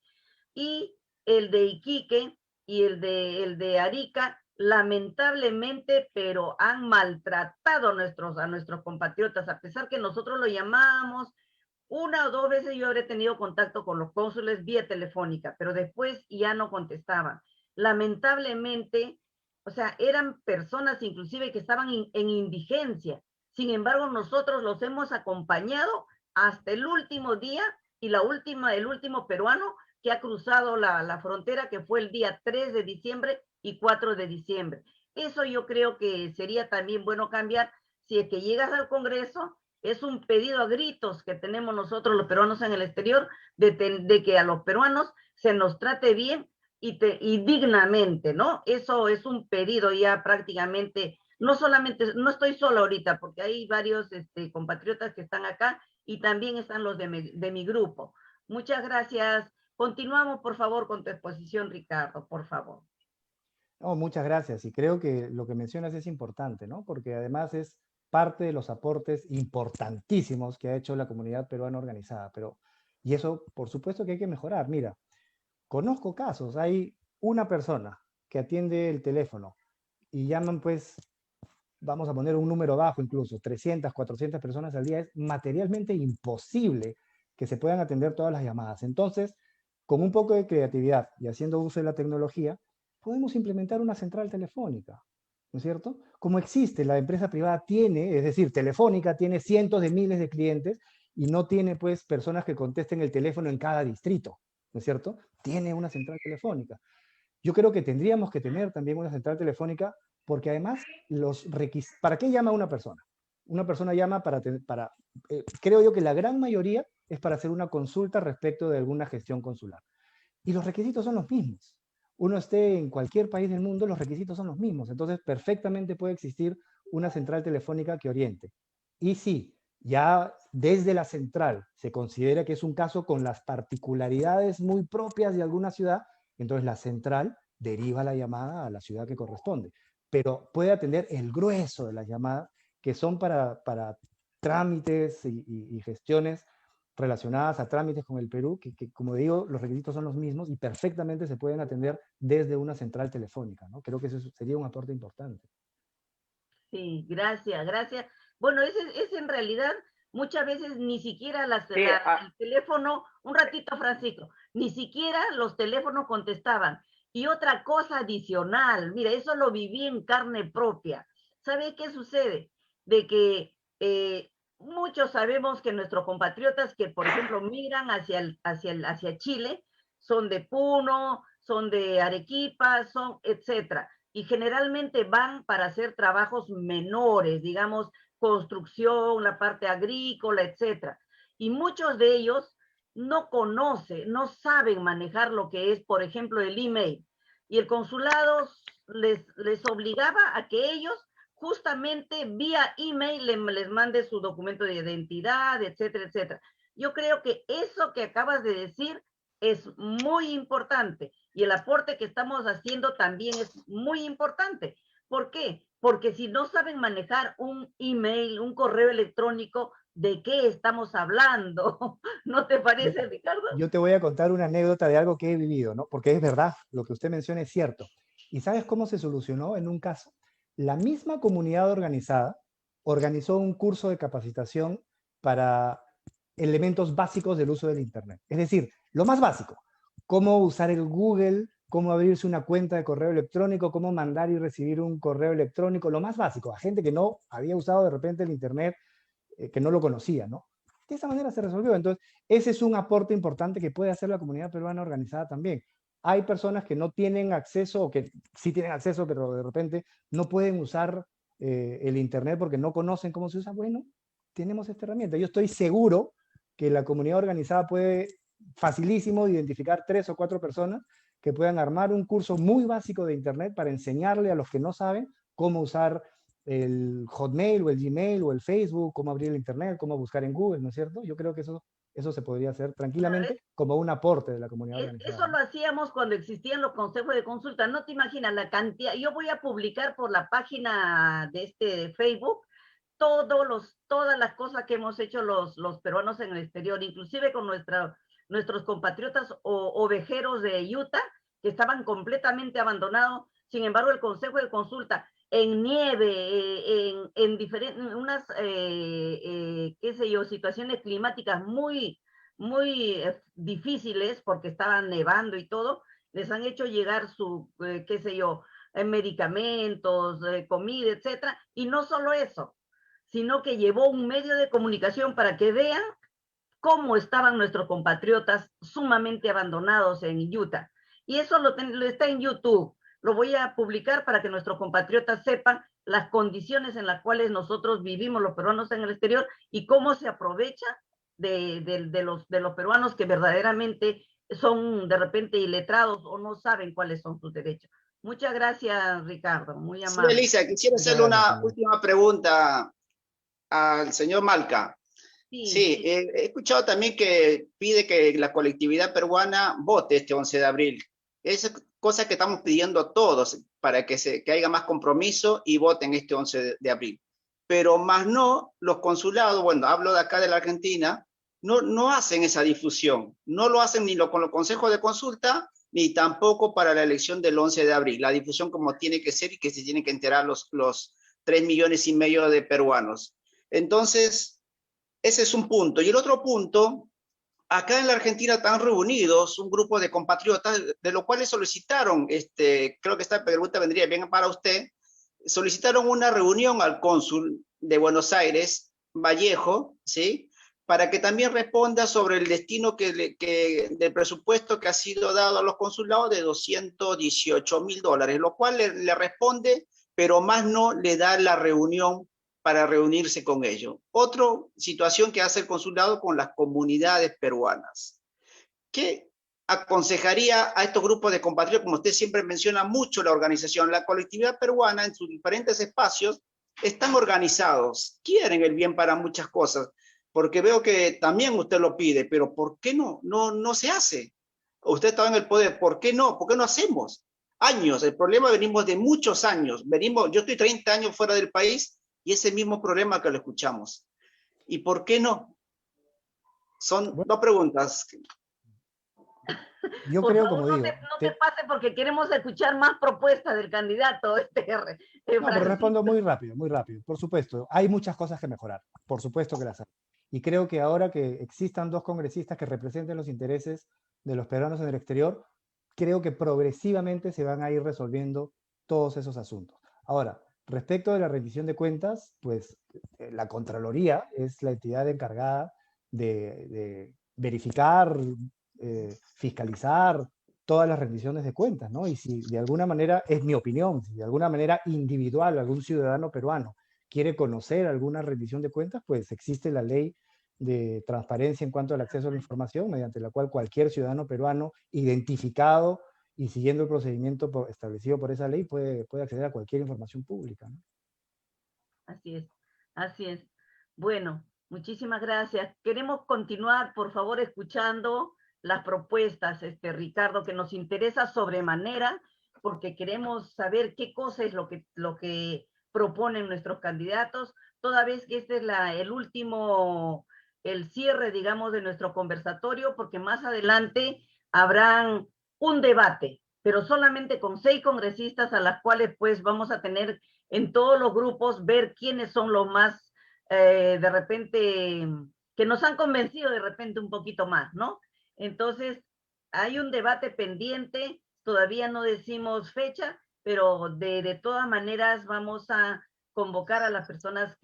Y el de Iquique y el de Arica, lamentablemente, pero han maltratado a nuestros compatriotas, a pesar que nosotros lo llamamos. Una o dos veces yo habré tenido contacto con los cónsules vía telefónica, pero después ya no contestaban. Lamentablemente, o sea, eran personas inclusive que estaban en indigencia. Sin embargo, nosotros los hemos acompañado hasta el último día y el último peruano que ha cruzado la frontera, que fue el día 3 de diciembre y 4 de diciembre. Eso yo creo que sería también bueno cambiar. Si es que llegas al Congreso, es un pedido a gritos que tenemos nosotros los peruanos en el exterior de que a los peruanos se nos trate bien y dignamente, ¿no? Eso es un pedido ya prácticamente, no solamente, no estoy sola ahorita, porque hay varios compatriotas que están acá y también están los de mi grupo. Muchas gracias. Continuamos, por favor, con tu exposición, Ricardo, por favor. No, muchas gracias. Y creo que lo que mencionas es importante, ¿no? Porque además es parte de los aportes importantísimos que ha hecho la comunidad peruana organizada. Y eso, por supuesto que hay que mejorar. Mira, conozco casos, hay una persona que atiende el teléfono y llaman, pues, vamos a poner un número bajo incluso, 300, 400 personas al día. Es materialmente imposible que se puedan atender todas las llamadas. Entonces, con un poco de creatividad y haciendo uso de la tecnología, podemos implementar una central telefónica, ¿no es cierto? Como existe, la empresa privada tiene, es decir, Telefónica tiene cientos de miles de clientes y no tiene, pues, personas que contesten el teléfono en cada distrito, ¿no es cierto? Tiene una central telefónica. Yo creo que tendríamos que tener también una central telefónica porque además ¿para qué llama una persona? Una persona llama creo yo que la gran mayoría es para hacer una consulta respecto de alguna gestión consular. Y los requisitos son los mismos. uno esté en cualquier país del mundo, los requisitos son los mismos. Entonces, perfectamente puede existir una central telefónica que oriente. Y sí, ya desde la central se considera que es un caso con las particularidades muy propias de alguna ciudad, entonces la central deriva la llamada a la ciudad que corresponde. Pero puede atender el grueso de las llamadas que son para trámites y gestiones relacionadas a trámites con el Perú, que, como digo, los requisitos son los mismos y perfectamente se pueden atender desde una central telefónica, ¿no? Creo que eso sería un aporte importante. Sí, gracias, gracias. Bueno, es en realidad muchas veces ni siquiera Sí, el teléfono, un ratito Francisco, ni siquiera los teléfonos contestaban. Y otra cosa adicional, mira, eso lo viví en carne propia. ¿Sabe qué sucede? De que muchos sabemos que nuestros compatriotas que, por ejemplo, migran hacia Chile, son de Puno, son de Arequipa, son, etcétera. Y generalmente van para hacer trabajos menores, digamos, construcción, la parte agrícola, etcétera. Y muchos de ellos no conocen, no saben manejar lo que es, por ejemplo, el email. Y el consulado les obligaba a que ellos justamente vía email les mande su documento de identidad, etcétera, etcétera. Yo creo que eso que acabas de decir es muy importante y el aporte que estamos haciendo también es muy importante. ¿Por qué? Porque si no saben manejar un email, un correo electrónico, ¿de qué estamos hablando? ¿No te parece, Ricardo? Yo te voy a contar una anécdota de algo que he vivido, ¿no? Porque es verdad, lo que usted menciona es cierto. ¿Y sabes cómo se solucionó en un caso? La misma comunidad organizada organizó un curso de capacitación para elementos básicos del uso del Internet. Es decir, lo más básico, cómo usar el Google, cómo abrirse una cuenta de correo electrónico, cómo mandar y recibir un correo electrónico, lo más básico, a gente que no había usado de repente el Internet, que no lo conocía, ¿no? De esa manera se resolvió. Entonces, ese es un aporte importante que puede hacer la comunidad peruana organizada también. Hay personas que no tienen acceso, o que sí tienen acceso, pero de repente no pueden usar el Internet porque no conocen cómo se usa. Bueno, tenemos esta herramienta. Yo estoy seguro que la comunidad organizada puede facilísimo identificar 3 o 4 personas que puedan armar un curso muy básico de Internet para enseñarle a los que no saben cómo usar el Hotmail o el Gmail o el Facebook, cómo abrir el Internet, cómo buscar en Google, ¿no es cierto? Yo creo que eso se podría hacer tranquilamente como un aporte de la comunidad organizada. Eso lo hacíamos cuando existían los consejos de consulta. No te imaginas la cantidad. Yo voy a publicar por la página de Facebook todas las cosas que hemos hecho los peruanos en el exterior, inclusive con nuestros compatriotas ovejeros de Utah, que estaban completamente abandonados. Sin embargo, el consejo de consulta en nieve, en diferentes, unas, qué sé yo, situaciones climáticas muy difíciles porque estaban nevando y todo, les han hecho llegar su, qué sé yo, medicamentos, comida, etcétera. Y no solo eso, sino que llevó un medio de comunicación para que vean cómo estaban nuestros compatriotas sumamente abandonados en Utah. Y eso lo está en YouTube. Lo voy a publicar para que nuestros compatriotas sepan las condiciones en las cuales nosotros vivimos los peruanos en el exterior y cómo se aprovecha de los peruanos que verdaderamente son de repente iletrados o no saben cuáles son sus derechos. Muchas gracias, Ricardo, muy amable. Sí, Elisa, quisiera hacerle una última pregunta al señor Malca. Sí, he escuchado también que pide que la colectividad peruana vote este 11 de abril. Es cosa que estamos pidiendo todos para que haya más compromiso y voten este 11 de abril. Pero más no, los consulados, bueno, hablo de acá de la Argentina, no hacen esa difusión. No lo hacen ni con los consejos de consulta, ni tampoco para la elección del 11 de abril. La difusión como tiene que ser y que se tienen que enterar los 3,5 millones de peruanos. Entonces, ese es un punto. Y el otro punto, acá en la Argentina están reunidos un grupo de compatriotas, de los cuales solicitaron, creo que esta pregunta vendría bien para usted, solicitaron una reunión al cónsul de Buenos Aires, Vallejo, ¿sí?, para que también responda sobre el destino del presupuesto que ha sido dado a los consulados de $218,000, lo cual le responde, pero más no le da la reunión para reunirse con ellos. Otra situación que hace el consulado con las comunidades peruanas. ¿Qué aconsejaría a estos grupos de compatriotas, como usted siempre menciona mucho la organización, la colectividad peruana en sus diferentes espacios están organizados, quieren el bien para muchas cosas, porque veo que también usted lo pide, pero ¿por qué no se hace? Usted está en el poder, ¿por qué no? ¿Por qué no hacemos? Años, el problema venimos de muchos años, yo estoy 30 años fuera del país y ese mismo problema que lo escuchamos. ¿Y por qué no? Son dos preguntas. Yo Por creo, favor, como digo, no te pase porque queremos escuchar más propuestas del candidato. no, pero respondo muy rápido, muy rápido. Por supuesto, hay muchas cosas que mejorar, por supuesto que las hay. Y creo que ahora que existan dos congresistas que representen los intereses de los peruanos en el exterior, creo que progresivamente se van a ir resolviendo todos esos asuntos. Ahora, respecto de la rendición de cuentas, pues la Contraloría es la entidad encargada de verificar, fiscalizar todas las rendiciones de cuentas, ¿no? Y si de alguna manera, es mi opinión, si de alguna manera individual algún ciudadano peruano quiere conocer alguna rendición de cuentas, pues existe la ley de transparencia en cuanto al acceso a la información, mediante la cual cualquier ciudadano peruano identificado y siguiendo el procedimiento establecido por esa ley puede acceder a cualquier información pública, ¿no? Así es, así es. Bueno, muchísimas gracias. Queremos continuar, por favor, escuchando las propuestas, Ricardo, que nos interesa sobremanera, porque queremos saber qué cosa es lo que proponen nuestros candidatos, toda vez que este es el cierre, digamos, de nuestro conversatorio, porque más adelante habrán un debate, pero solamente con 6 congresistas a las cuales pues vamos a tener en todos los grupos, ver quiénes son los más, de repente, que nos han convencido de repente un poquito más, ¿no? Entonces, hay un debate pendiente, todavía no decimos fecha, pero de todas maneras vamos a convocar a las personas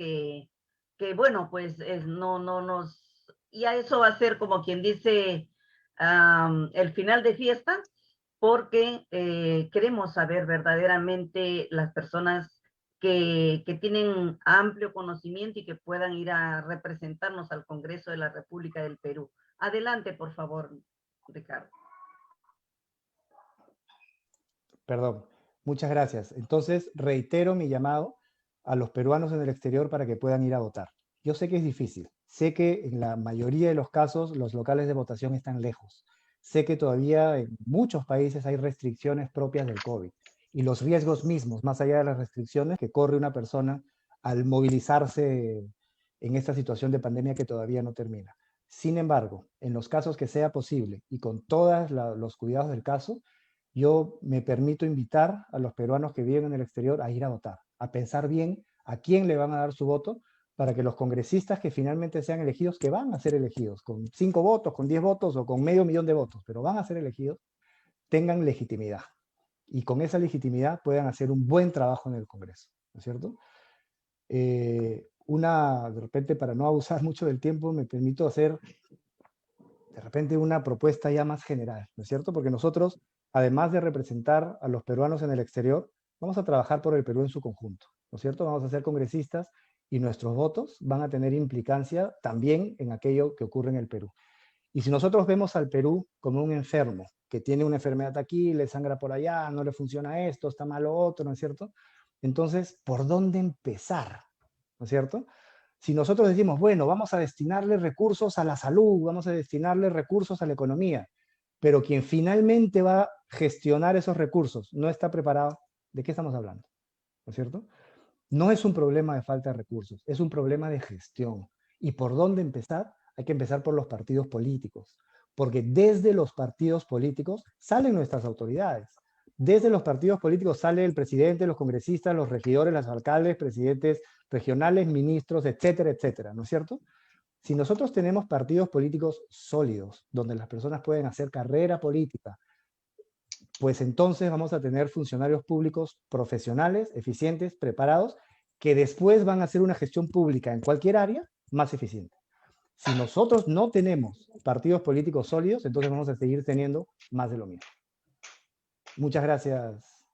bueno, pues no nos... Y a eso va a ser como quien dice el final de fiesta, porque queremos saber verdaderamente las personas que tienen amplio conocimiento y que puedan ir a representarnos al Congreso de la República del Perú. Adelante, por favor, Ricardo. Perdón, muchas gracias. Entonces, reitero mi llamado a los peruanos en el exterior para que puedan ir a votar. Yo sé que es difícil, sé que en la mayoría de los casos los locales de votación están lejos, sé que todavía en muchos países hay restricciones propias del COVID y los riesgos mismos, más allá de las restricciones que corre una persona al movilizarse en esta situación de pandemia que todavía no termina. Sin embargo, en los casos que sea posible y con todos los cuidados del caso, yo me permito invitar a los peruanos que viven en el exterior a ir a votar, a pensar bien a quién le van a dar su voto, para que los congresistas que finalmente sean elegidos, que van a ser elegidos, con 5 votos, con 10 votos o con medio millón de votos, pero van a ser elegidos, tengan legitimidad. Y con esa legitimidad puedan hacer un buen trabajo en el Congreso, ¿no es cierto? De repente, para no abusar mucho del tiempo, me permito hacer de repente una propuesta ya más general, ¿no es cierto? Porque nosotros, además de representar a los peruanos en el exterior, vamos a trabajar por el Perú en su conjunto, ¿no es cierto? Vamos a ser congresistas y nuestros votos van a tener implicancia también en aquello que ocurre en el Perú. Y si nosotros vemos al Perú como un enfermo, que tiene una enfermedad aquí, le sangra por allá, no le funciona esto, está mal lo otro, ¿no es cierto? Entonces, ¿por dónde empezar? ¿No es cierto? Si nosotros decimos, bueno, vamos a destinarle recursos a la salud, vamos a destinarle recursos a la economía, pero quien finalmente va a gestionar esos recursos no está preparado, ¿de qué estamos hablando? ¿No es cierto? No es un problema de falta de recursos, es un problema de gestión. ¿Y por dónde empezar? Hay que empezar por los partidos políticos, porque desde los partidos políticos salen nuestras autoridades. Desde los partidos políticos sale el presidente, los congresistas, los regidores, los alcaldes, presidentes regionales, ministros, etcétera, etcétera, ¿no es cierto? Si nosotros tenemos partidos políticos sólidos, donde las personas pueden hacer carrera política, pues entonces vamos a tener funcionarios públicos profesionales, eficientes, preparados, que después van a hacer una gestión pública en cualquier área más eficiente. Si nosotros no tenemos partidos políticos sólidos, entonces vamos a seguir teniendo más de lo mismo. Muchas gracias.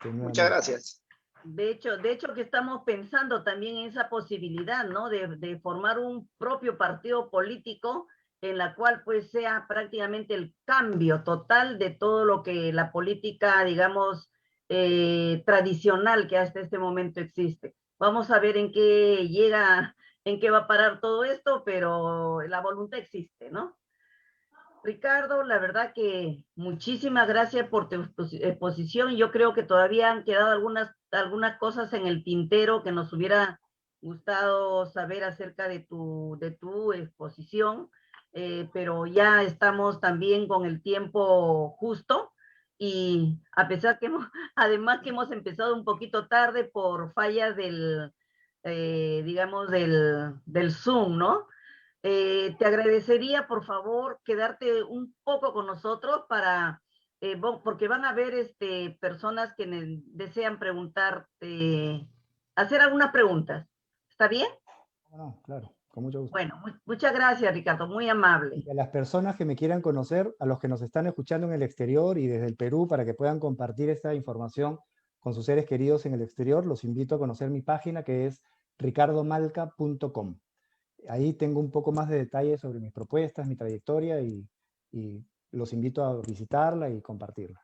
Muchas gracias. De hecho que estamos pensando también en esa posibilidad, ¿no? De formar un propio partido político en la cual pues sea prácticamente el cambio total de todo lo que la política, digamos, tradicional que hasta este momento existe. Vamos a ver en qué llega, en qué va a parar todo esto, pero la voluntad existe, ¿no? Ricardo, la verdad que muchísimas gracias por tu exposición. Yo creo que todavía han quedado algunas cosas en el tintero que nos hubiera gustado saber acerca de tu exposición, pero ya estamos también con el tiempo justo y a pesar que además que hemos empezado un poquito tarde por fallas digamos, del Zoom, ¿no? Te agradecería, por favor, quedarte un poco con nosotros porque van a haber personas que desean preguntarte, hacer algunas preguntas. ¿Está bien? No, claro, con mucho gusto. Bueno, muchas gracias, Ricardo, muy amable. Y a las personas que me quieran conocer, a los que nos están escuchando en el exterior y desde el Perú, para que puedan compartir esta información con sus seres queridos en el exterior, los invito a conocer mi página, que es ricardomalca.com. Ahí tengo un poco más de detalles sobre mis propuestas, mi trayectoria y los invito a visitarla y compartirla.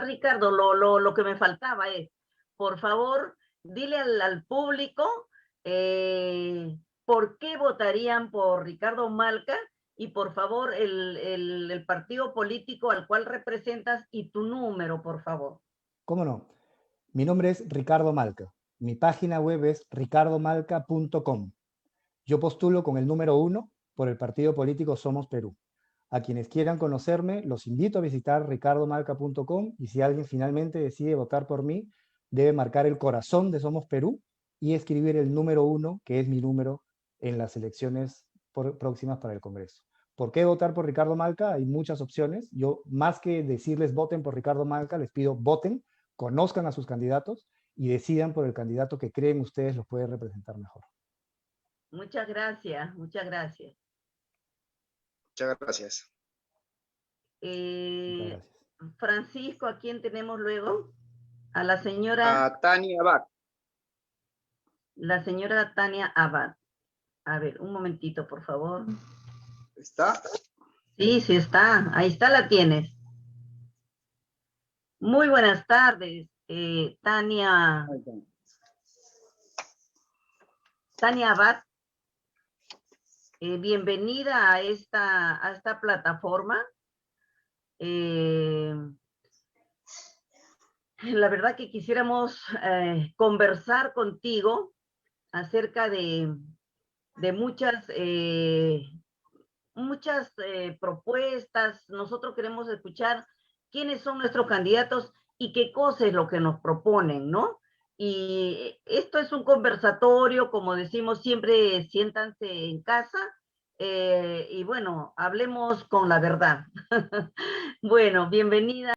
Ricardo, lo que me faltaba es, por favor, dile al público por qué votarían por Ricardo Malca y por favor el partido político al cual representas y tu número, por favor. ¿Cómo no? Mi nombre es Ricardo Malca. Mi página web es ricardomalca.com. Yo postulo con el número 1 por el partido político Somos Perú. A quienes quieran conocerme, los invito a visitar ricardomalca.com y si alguien finalmente decide votar por mí, debe marcar el corazón de Somos Perú y escribir el número 1, que es mi número, en las elecciones próximas para el Congreso. ¿Por qué votar por Ricardo Malca? Hay muchas opciones. Yo, más que decirles voten por Ricardo Malca, les pido voten, conozcan a sus candidatos y decidan por el candidato que creen ustedes los puede representar mejor. Muchas gracias, muchas gracias. Muchas gracias. Muchas gracias. Francisco, ¿a quién tenemos luego? A la señora... A Tania Abad. La señora Tania Abad. A ver, un momentito, por favor. ¿Está? Sí, sí está. Ahí está, la tienes. Muy buenas tardes, Tania. Tania Abad. Bienvenida a esta plataforma. La verdad que quisiéramos conversar contigo acerca de muchas propuestas. Nosotros queremos escuchar quiénes son nuestros candidatos y qué cosa es lo que nos proponen, ¿no? Y esto es un conversatorio, como decimos siempre, siéntanse en casa y bueno, hablemos con la verdad. Bueno, bienvenida.